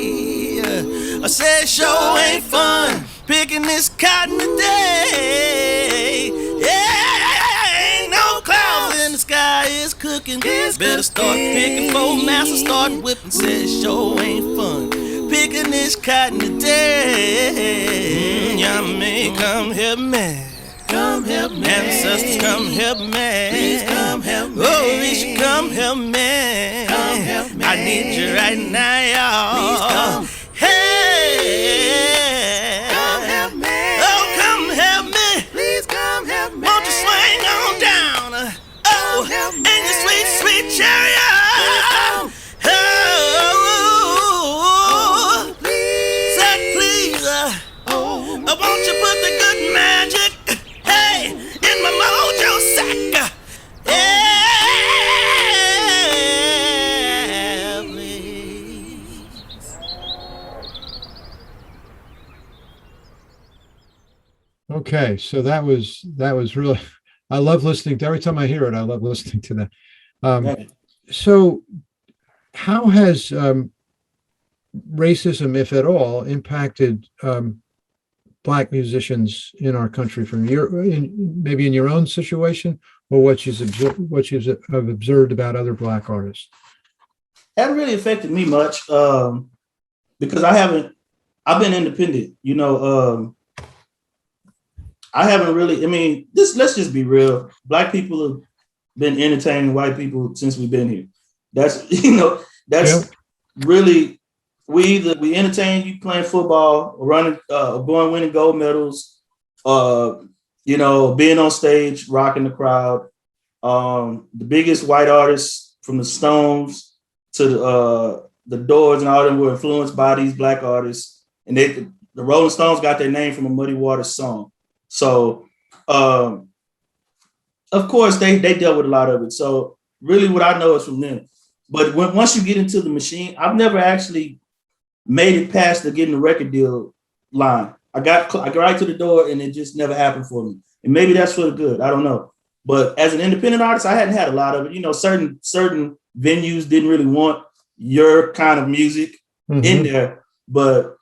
I said sure ain't fun, picking this cotton today. Yeah, ain't no clouds in the sky, it's cooking. Better start picking for massa, start whipping. Said sure ain't fun, picking this cotton today. Yummy, come help me. Come help me. Ancestors, come help me. Please come help me. Oh, Risha, come help me. Come help me. I need you right now, y'all. Please come. Hey, come help me. Oh, come help me. Please come help me. Won't you swing on down? Oh, help me. In your sweet, sweet chariot. Oh, please. Say please. Won't you put the good magic, hey, in my mojo sack? Yeah, please. Okay, so that was really, I love listening to, every time I hear it, I love listening to that. So how has racism, if at all, impacted Black musicians in our country from maybe in your own situation, or what you have observed about other Black artists? Haven't really affected me much because I've been independent, I haven't really, let's just be real. Black people have been entertaining white people since we've been here. That's really, we entertain you playing football, running, going winning gold medals, being on stage, rocking the crowd. The biggest white artists from the Stones to the Doors and all them were influenced by these Black artists. And the Rolling Stones got their name from a Muddy Waters song. So, of course, they dealt with a lot of it. So really what I know is from them. But once you get into the machine, I've never actually made it past the getting the record deal line. I got right to the door and it just never happened for me. And maybe that's for the good. I don't know. But as an independent artist, I hadn't had a lot of it. Certain venues didn't really want your kind of music in there. But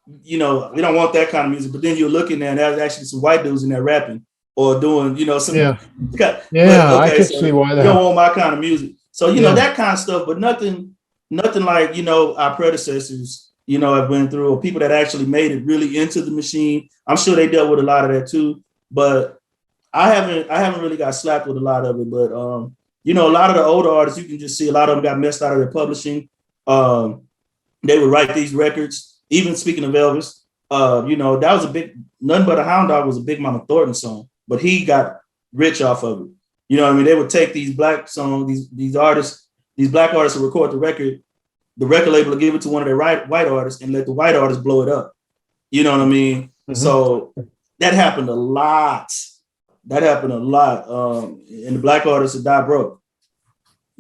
we don't want that kind of music. But then you're looking there and there's actually some white dudes in there rapping or doing, some. Yeah. But, I can see why that. You don't want my kind of music. So, that kind of stuff, but nothing like, our predecessors, have been through, or people that actually made it really into the machine. I'm sure they dealt with a lot of that too, but I haven't really got slapped with a lot of it. But you know, a lot of the older artists, you can just see a lot of them got messed out of their publishing. They would write these records. Even speaking of Elvis, you know, that was a big, Nothing But a Hound Dog was a Big Mama Thornton song, but he got rich off of it. You know what I mean? They would take these black songs, these artists, these black artists would record the record label would give it to one of their white artists and let the white artists blow it up. You know what I mean? Mm-hmm. So that happened a lot. And the black artists would die broke.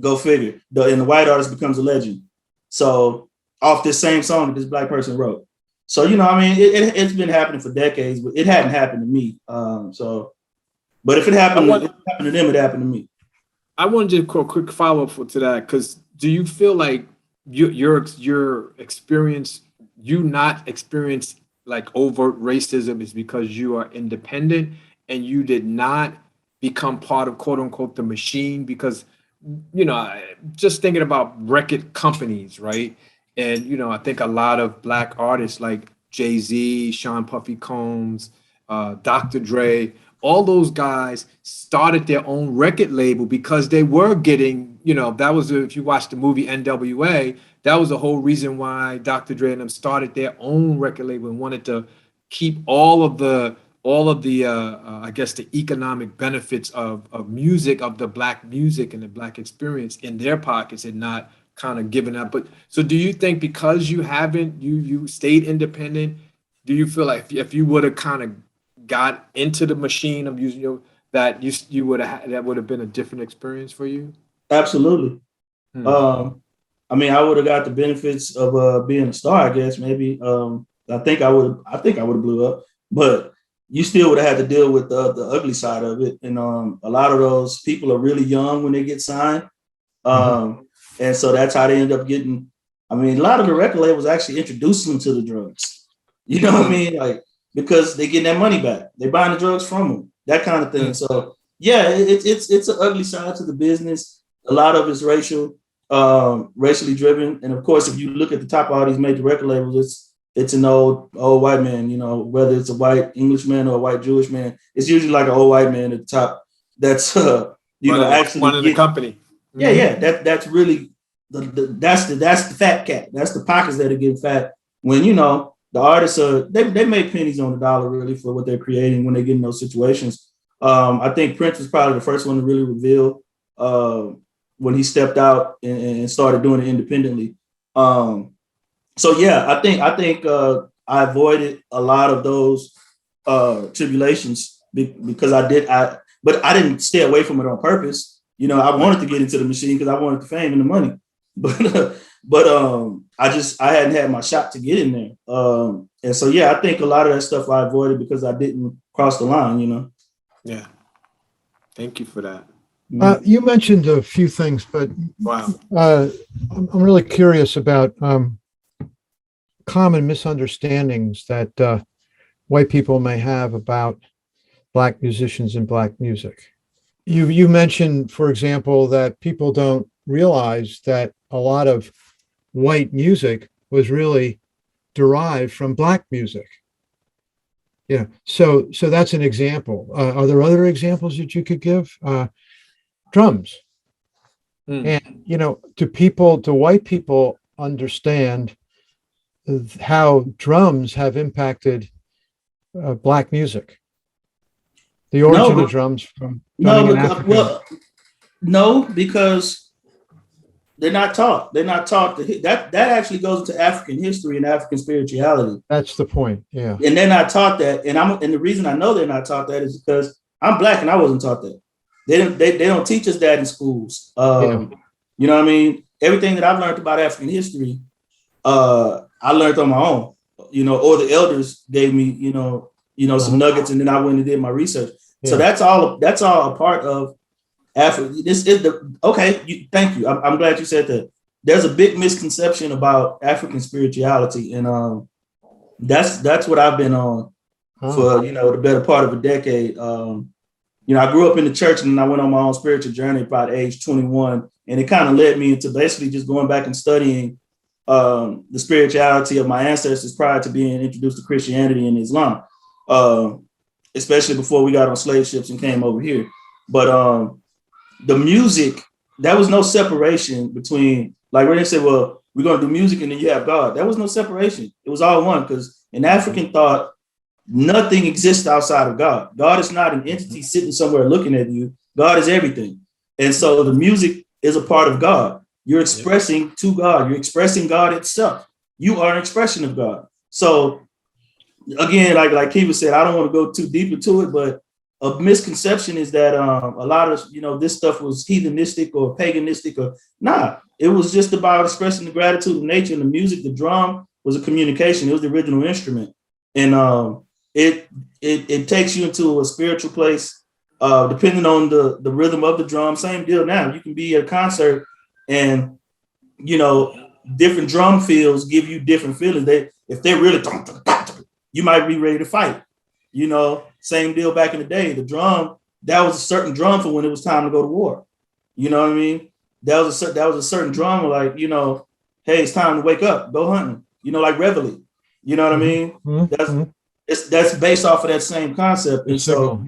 Go figure. And the white artist becomes a legend. So off this same song that this black person wrote. So, you know, I mean, it's been happening for decades, but it hadn't happened to me. But if it happened to them, it happened to me. I wanted to do a quick follow-up to that, because do you feel like your experience, you not experience like overt racism, is because you are independent and you did not become part of, quote unquote, the machine? Because, you know, just thinking about record companies, right? And, you know, I think a lot of black artists like Jay-Z, Sean Puffy Combs, Dr. Dre, all those guys started their own record label because they were getting, you know, that was, if you watch the movie NWA, that was the whole reason why Dr. Dre and them started their own record label and wanted to keep all of the I guess the economic benefits of music, of the black music and the black experience in their pockets, and not kind of giving up. But so do you think because you haven't, you stayed independent, do you feel like if you would have kind of got into the machine of using that you would have, that would have been a different experience for you? Absolutely. I mean, I would have got the benefits of being a star, I guess. Maybe I think I would have blew up, but you still would have had to deal with the ugly side of it. And a lot of those people are really young when they get signed. And so that's how they end up getting, I mean, a lot of the record labels actually introducing them to the drugs. You know what I mean? Like, because they getting that money back. They're buying the drugs from them, that kind of thing. So yeah, it's an ugly side to the business. A lot of it's racially driven. And of course, if you look at the top of all these major record labels, it's an old white man, you know, whether it's a white Englishman or a white Jewish man, it's usually like an old white man at the top. That's actually one of the company. Yeah, that's really that's the fat cat. That's the pockets that are getting fat. When, you know, the artists they make pennies on the dollar really for what they're creating when they get in those situations. I think Prince was probably the first one to really reveal when he stepped out and started doing it independently. So yeah, I think I avoided a lot of those tribulations because but I didn't stay away from it on purpose. You know, I wanted to get into the machine because I wanted the fame and the money, but I hadn't had my shot to get in there. And so yeah, I think a lot of that stuff I avoided because I didn't cross the line. You know. Yeah. Thank you for that. You mentioned a few things, but wow, I'm really curious about common misunderstandings that white people may have about black musicians and black music. You mentioned, for example, that people don't realize that a lot of white music was really derived from black music. Yeah, so that's an example. Are there other examples that you could give? Drums. And, you know, do white people understand how drums have impacted black music? The origin of drums from because they're not taught. They're not taught that actually goes into African history and African spirituality. That's the point. Yeah. And they're not taught that. And the reason I know they're not taught that is because I'm black and I wasn't taught that. They don't teach us that in schools. You know what I mean? Everything that I've learned about African history, I learned on my own, you know, or the elders gave me, you know, some nuggets, and then I went and did my research. Yeah. So that's all a part of Africa. This is thank you. I'm glad you said that. There's a big misconception about African spirituality, and that's what I've been on for, you know, the better part of a decade. You know, I grew up in the church, and then I went on my own spiritual journey about age 21, and it kind of led me into basically just going back and studying the spirituality of my ancestors prior to being introduced to Christianity and Islam, especially before we got on slave ships and came over here. But the music That was no separation between, like when they said, well, we're going to do music and then you have God. There was no separation. It was all one, because in African thought, nothing exists outside of God. God is not an entity sitting somewhere looking at you. God is everything. And so the music is a part of God. You're expressing to God. You're expressing God itself. You are an expression of God. So again, like Kiva said, I don't want to go too deep into it, but a misconception is that a lot of, this stuff was heathenistic or paganistic or it was just about expressing the gratitude of nature, and the music, the drum was a communication. It was the original instrument. And it takes you into a spiritual place, depending on the rhythm of the drum. Same deal now. You can be at a concert and, different drum fills give you different feelings. If they're really, you might be ready to fight. Same deal back in the day. The drum, that was a certain drum for when it was time to go to war. You know what I mean? That was a certain drum, like, hey, it's time to wake up, go hunting. Like reveille. You know what I mean? Mm-hmm. That's based off of that same concept. And so,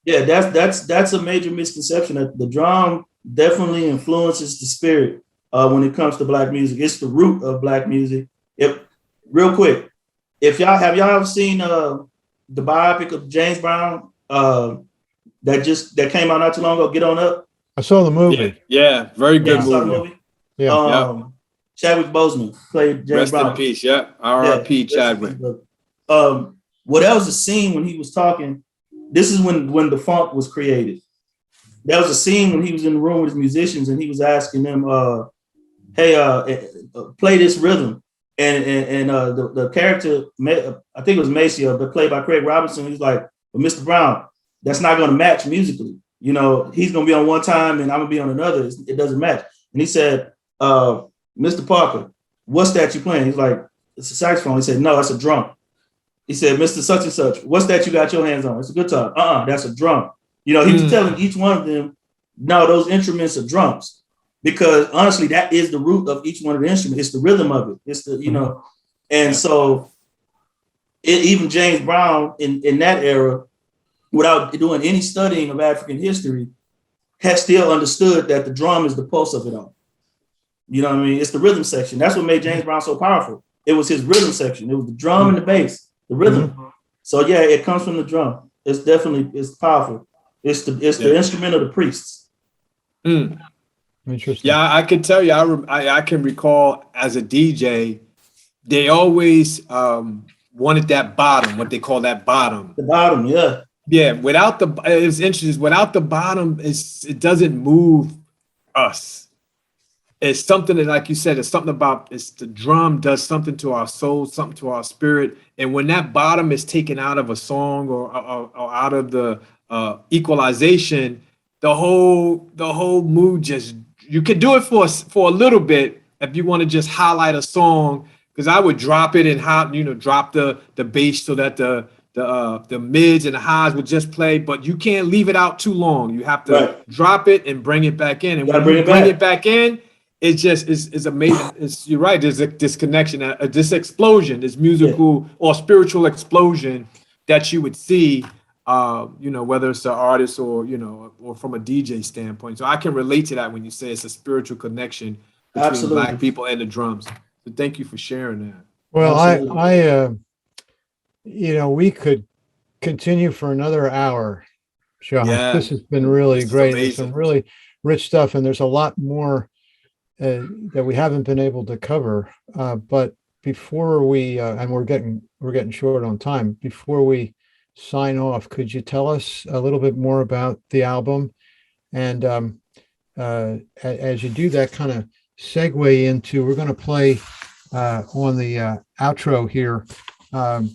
that's a major misconception, that the drum definitely influences the spirit when it comes to Black music. It's the root of Black music. Real quick, have y'all ever seen the biopic of James Brown that came out not too long ago, Get On Up? I saw the movie. Yeah, very good movie. Saw the movie. Yeah. Chadwick Boseman played James Brown. Rest in peace. Yeah, R.I.P. Chadwick. Well, that was a scene when he was talking. This is when the funk was created. That was a scene when he was in the room with his musicians and he was asking them, "Hey, play this rhythm." And the character, I think it was Maceo, but played by Craig Robinson. He's like, "Well, Mr. Brown, that's not going to match musically. He's going to be on one time and I'm going to be on another. It doesn't match." And he said, "Mr. Parker, what's that you playing?" He's like, "It's a saxophone." He said, "No, that's a drum." He said, "Mr. Such and Such, what's that you got your hands on?" "It's a guitar." That's a drum. He was telling each one of them, no, those instruments are drums. Because honestly, that is the root of each one of the instruments. It's the rhythm of it. It's the, and so even James Brown in that era, without doing any studying of African history, has still understood that the drum is the pulse of it all. You know what I mean? It's the rhythm section. That's what made James Brown so powerful. It was his rhythm section. It was the drum and the bass, the rhythm. Mm-hmm. So yeah, it comes from the drum. It's powerful. It's the instrument of the priests. Mm. Interesting. Yeah, I can tell you, I can recall as a DJ, they always wanted that bottom, what they call that bottom. The bottom, yeah. Yeah, it's interesting. Without the bottom, it doesn't move us. It's something that, like you said, it's something about the drum does something to our soul, something to our spirit. And when that bottom is taken out of a song or out of the equalization, the whole mood just. You could do it for a little bit if you want to just highlight a song, because I would drop it and drop the bass so that the mids and the highs would just play, but you can't leave it out too long. You have to drop it and bring it back in. And when you bring it back in, it just is amazing. You're right. There's this connection, this explosion, this musical or spiritual explosion that you would see. Whether it's an artist or from a DJ standpoint. So I can relate to that when you say it's a spiritual connection between Black people and the drums. So thank you for sharing that. Well, we could continue for another hour, Sean. Yeah, this has been really great. There's some really rich stuff, and there's a lot more that we haven't been able to cover. But before we, and we're getting short on time, before we sign off, could you tell us a little bit more about the album? And as you do that, kind of segue into, we're going to play on the outro here. I'm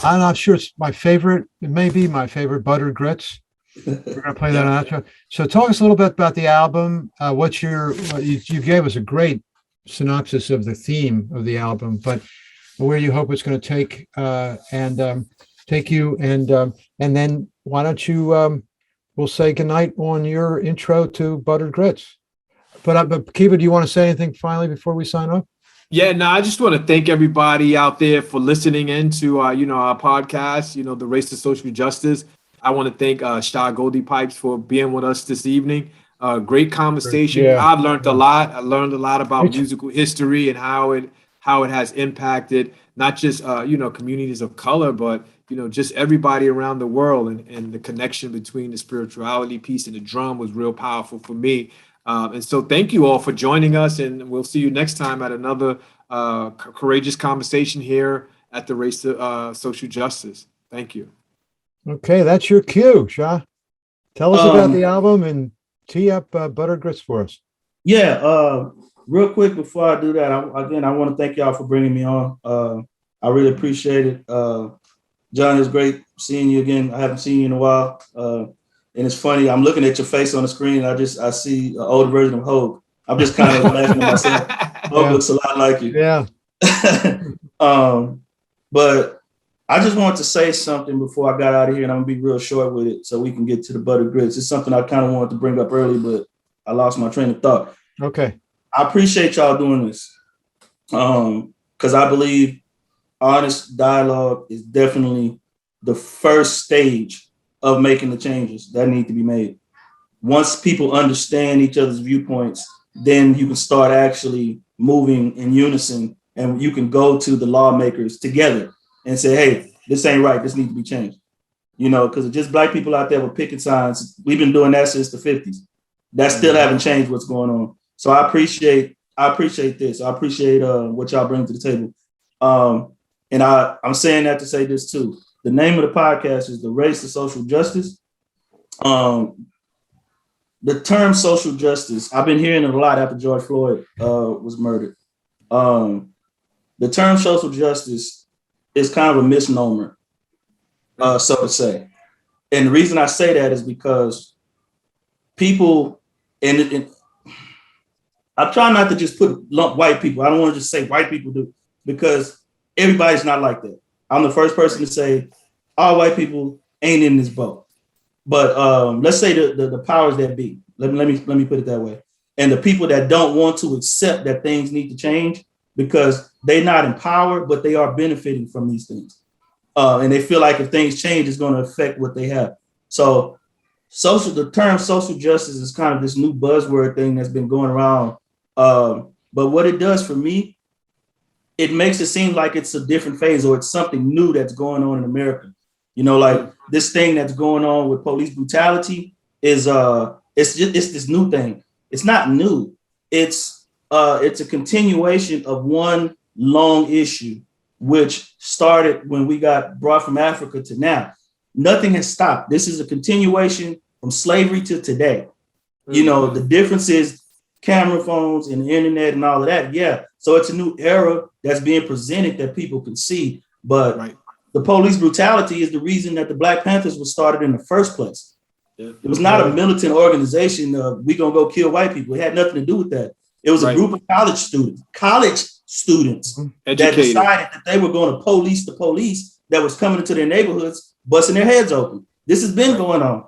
not sure it's my favorite. It may be my favorite, Buttered Grits. We're going to play that on outro. So talk us a little bit about the album. You gave us a great synopsis of the theme of the album, but where you hope it's going to take take you, and then why don't you we'll say goodnight on your intro to Buttered Grits. But Kiva, do you want to say anything finally before we sign off? Yeah, no, I just want to thank everybody out there for listening in to our podcast, the Race to Social Justice. I want to thank Goldie Pipes for being with us this evening. Great conversation. Yeah. I've learned a lot. I learned a lot about Me too. musical history and how it has impacted not just communities of color, but just everybody around the world. And the connection between the spirituality piece and the drum was real powerful for me. And so thank you all for joining us, and we'll see you next time at another courageous conversation here at the Race to Social Justice. Thank you. Okay, that's your cue, Shah. Tell us about the album and tee up Butter Grits for us. Yeah, real quick before I do that, I want to thank y'all for bringing me on. I really appreciate it. John, it's great seeing you again. I haven't seen you in a while. And it's funny, I'm looking at your face on the screen. I see an older version of Hope. I'm just kind of laughing at myself. Hope looks a lot like you. Yeah. But I just wanted to say something before I got out of here, and I'm gonna be real short with it so we can get to the butter grits. It's something I kind of wanted to bring up early, but I lost my train of thought. Okay. I appreciate y'all doing this. Because I believe honest dialogue is definitely the first stage of making the changes that need to be made. Once people understand each other's viewpoints, then you can start actually moving in unison, and you can go to the lawmakers together and say, hey, this ain't right. This needs to be changed. Because it's just black people out there with picket signs. We've been doing that since the 50s. That still haven't changed what's going on. So I appreciate this. I appreciate what y'all bring to the table. And I'm saying that to say this too. The name of the podcast is The Race to Social Justice. The term social justice, I've been hearing it a lot after George Floyd was murdered. The term social justice is kind of a misnomer, so to say. And the reason I say that is because people, and I try not to just lump white people. I don't want to just say white people do, because everybody's not like that. I'm the first person to say all white people ain't in this boat. But let's say the powers that be. Let me put it that way. And the people that don't want to accept that things need to change because they're not in power, but they are benefiting from these things. And they feel like if things change, it's going to affect what they have. So the term social justice is kind of this new buzzword thing that's been going around. But what it does for me, it makes it seem like it's a different phase or it's something new that's going on in America. Like this thing that's going on with police brutality is it's this new thing. It's not new. It's a continuation of one long issue, which started when we got brought from Africa to now. Nothing has stopped. This is a continuation from slavery to today. The difference is camera phones and the internet and all of that. Yeah. So it's a new era that's being presented that people can see. But the police brutality is the reason that the Black Panthers was started in the first place. Yeah. It was not a militant organization of we gonna go kill white people. It had nothing to do with that. It was a group of college students that decided that they were going to police the police that was coming into their neighborhoods, busting their heads open. This has been going on.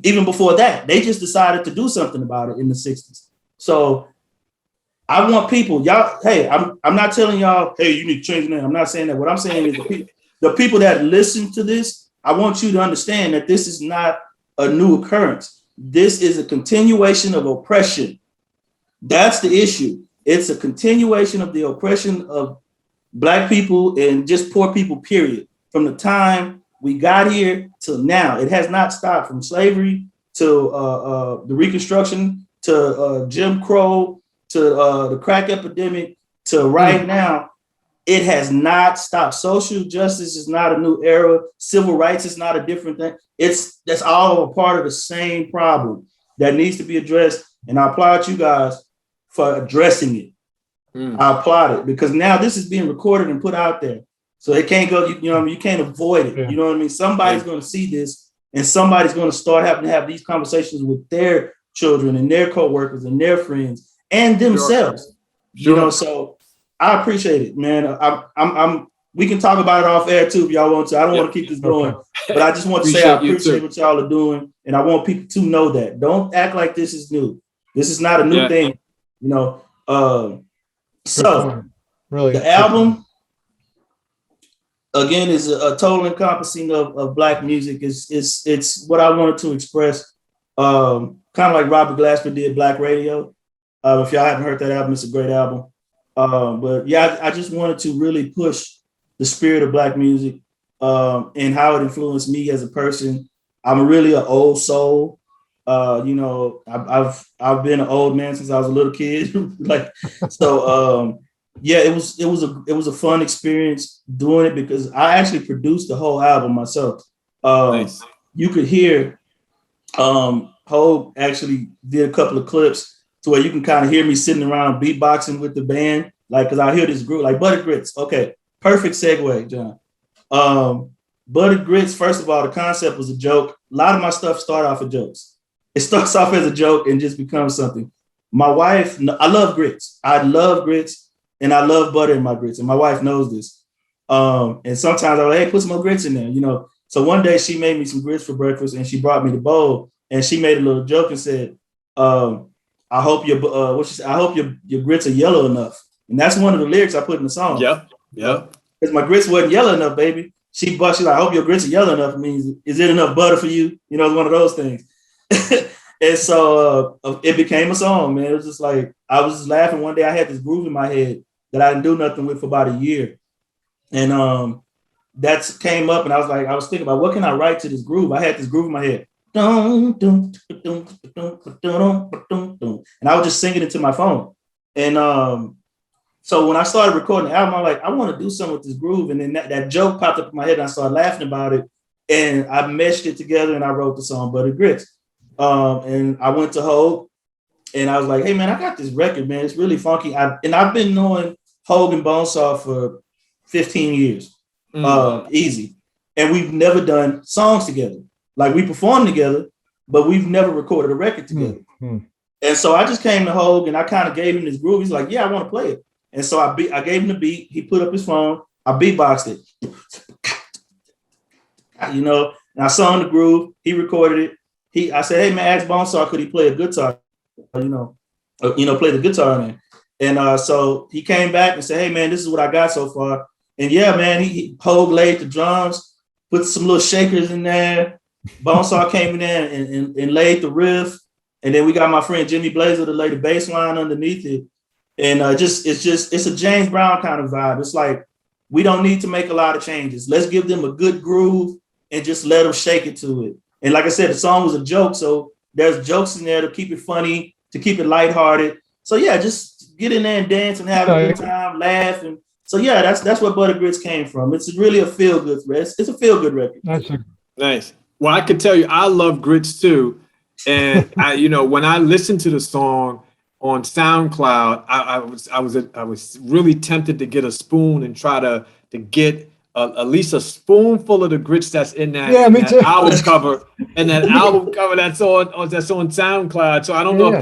Even before that, they just decided to do something about it in the 60s. So I want people, y'all, hey, I'm not telling y'all, hey, you need to change your name. I'm not saying that. What I'm saying is the people that listen to this, I want you to understand that this is not a new occurrence. This is a continuation of oppression. That's the issue. It's a continuation of the oppression of Black people and just poor people, period. From the time we got here till now, it has not stopped from slavery to the Reconstruction to Jim Crow to the crack epidemic to right now. It has not stopped. Social justice is not a new era. Civil rights is not a different thing. That's all a part of the same problem that needs to be addressed. And I applaud you guys for addressing it. I applaud it because now this is being recorded and put out there. So it can't go, you can't avoid it. Yeah. You know what I mean? Somebody's going to see this and somebody's going to start having to have these conversations with their children and their coworkers and their friends and themselves. Sure. So I appreciate it, man. We can talk about it off air too if y'all want to. I don't want to keep this going, but I just want to say I appreciate what y'all are doing, and I want people to know that. Don't act like this is new. This is not a new thing, So really, the album again is a total encompassing of Black music. It's what I wanted to express. Kind of like Robert Glasper did Black Radio. If y'all haven't heard that album, it's a great album. But yeah, I just wanted to really push the spirit of Black music and how it influenced me as a person. I'm really an old soul. You know, I've been an old man since I was a little kid. Yeah, it was a fun experience doing it because I actually produced the whole album myself. Nice. You could hear Hope actually did a couple of clips to where you can kind of hear me sitting around beatboxing with the band, like because I hear this group like Butter Grits. Okay, perfect segue, John. Butter Grits. First of all, the concept was a joke. A lot of my stuff start off as jokes. It starts off as a joke and just becomes something. My wife, I love grits. I love grits and I love butter in my grits. And my wife knows this. And sometimes I'm like, hey, put some more grits in there, you know. So one day she made me some grits for breakfast and she brought me the bowl and she made a little joke and said, I hope your grits are yellow enough. And that's one of the lyrics I put in the song. Yep. Because my grits wasn't yellow enough, baby. She's like, I hope your grits are yellow enough. It means, is it enough butter for you? You know, it's one of those things. And so it became a song, man. It was just like, I was just laughing. One day I had this groove in my head that I didn't do nothing with for about a year. And that came up and I was thinking about what can I write to this groove? I had this groove in my head. And I was just singing it to my phone. And so when I started recording the album, I'm like, I want to do something with this groove. And then that joke popped up in my head and I started laughing about it. And I meshed it together and I wrote the song Butter Grits. And I went to Hogue and I was like, hey, man, I got this record, man. It's really funky. I've been knowing Hogue and Bonesaw for 15 years, easy. And we've never done songs together. Like we performed together, but we've never recorded a record together. And so I just came to Hogue and I kind of gave him this groove. He's like, yeah, I want to play it. And so I gave him the beat. He put up his phone. I beatboxed it. You know, and I sung the groove. He recorded it. I said, hey, man, ask Bonesaw, could he play a guitar? Play the guitar in there. And so he came back and said, hey, man, this is what I got so far. And yeah, man, Hogue laid the drums, put some little shakers in there. Bonesaw came in there and laid the riff. And then we got my friend Jimmy Blazer to lay the bass line underneath it. And it's a James Brown kind of vibe. It's like, we don't need to make a lot of changes. Let's give them a good groove and just let them shake it to it. And like I said, the song was a joke. So there's jokes in there to keep it funny, to keep it lighthearted. So yeah, just get in there and dance and have a good time, laugh. And so yeah, that's where Butter Grits came from. It's really a feel-good record. It's a feel-good record. Nice. Well, I could tell you, I love grits too. And when I listened to the song on SoundCloud, I was really tempted to get a spoon and try to get at least a spoonful of the grits that's in that, album cover and that album cover that's on SoundCloud. So I don't know if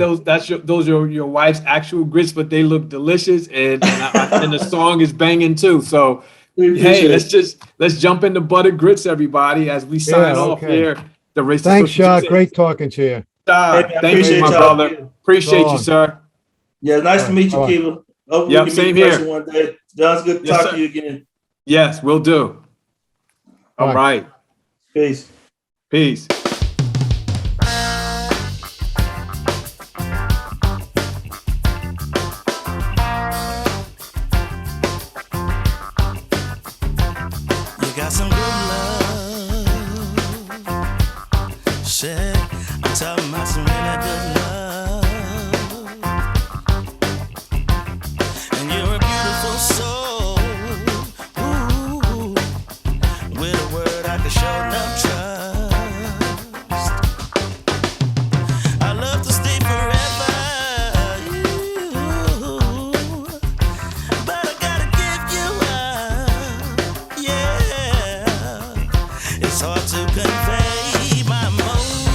those are your wife's actual grits, but they look delicious and the song is banging too. So hey, let's jump into Butter Grits, everybody, as we sign off here. The Race. Thanks, Shaw. Great talking to you. Thank you, my brother. Appreciate you, sir. Yeah, nice to meet you, Kiva. Hope we can same meet in here. person one day. John's good to talk to you again. Yes, we'll do. All right. Peace. Peace. You got some good love. Shit, I'm talking about some really good love. And you're a beautiful soul. Ooh, with a word I can show enough trust. I love to stay forever. But I gotta give you up. Yeah, it's hard to convey my emotions.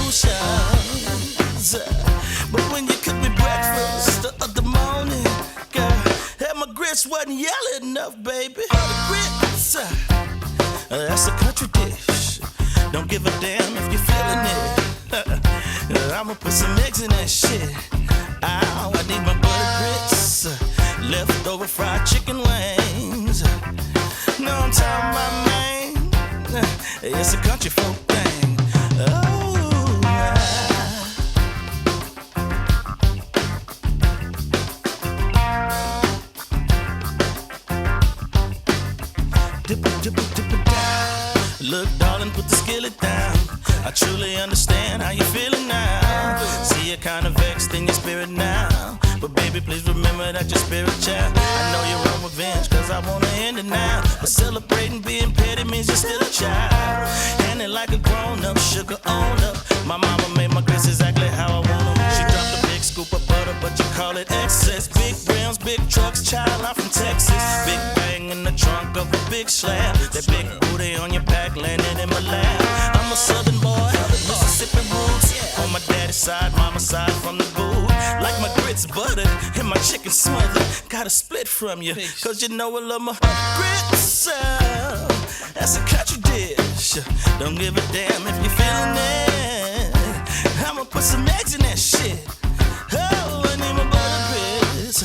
But when you cook me breakfast the morning, girl, and my grits wasn't yelling enough, baby. The grits, that's a country dish. Don't give a damn if you're feeling it. I'ma put some eggs in that shit. Ow, I need my butter grits, leftover fried chicken wings. No, I'm talking about, man, it's a country folk thing. Oh, I truly understand how you feeling now. See you're kinda vexed in your spirit now, but baby, please remember that you're spirit child. I know you're on revenge, cause I wanna end it now, but celebrating being petty means you're still a child. Hand it like a grown up, sugar on up. My mama made my grits exactly how I want them. She dropped a big scoop of butter, but you call it excess. Big rims, big trucks, child, I'm from Texas. Big bang in the trunk of a big slab. That big booty on your back landed in my lap. I'm a southern boy, Mississippi roots. On my daddy's side, mama's side from the booth. Like my grits buttered and my chicken smothered. Got a split from you, cause you know I love my grits. That's a country dish. Don't give a damn if you're feeling it. I'ma put some eggs in that shit. Oh, I need my butter grits.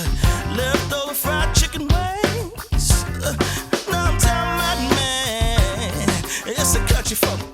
Leftover fried chicken wings. No, I'm talking about, man, it's a country folk.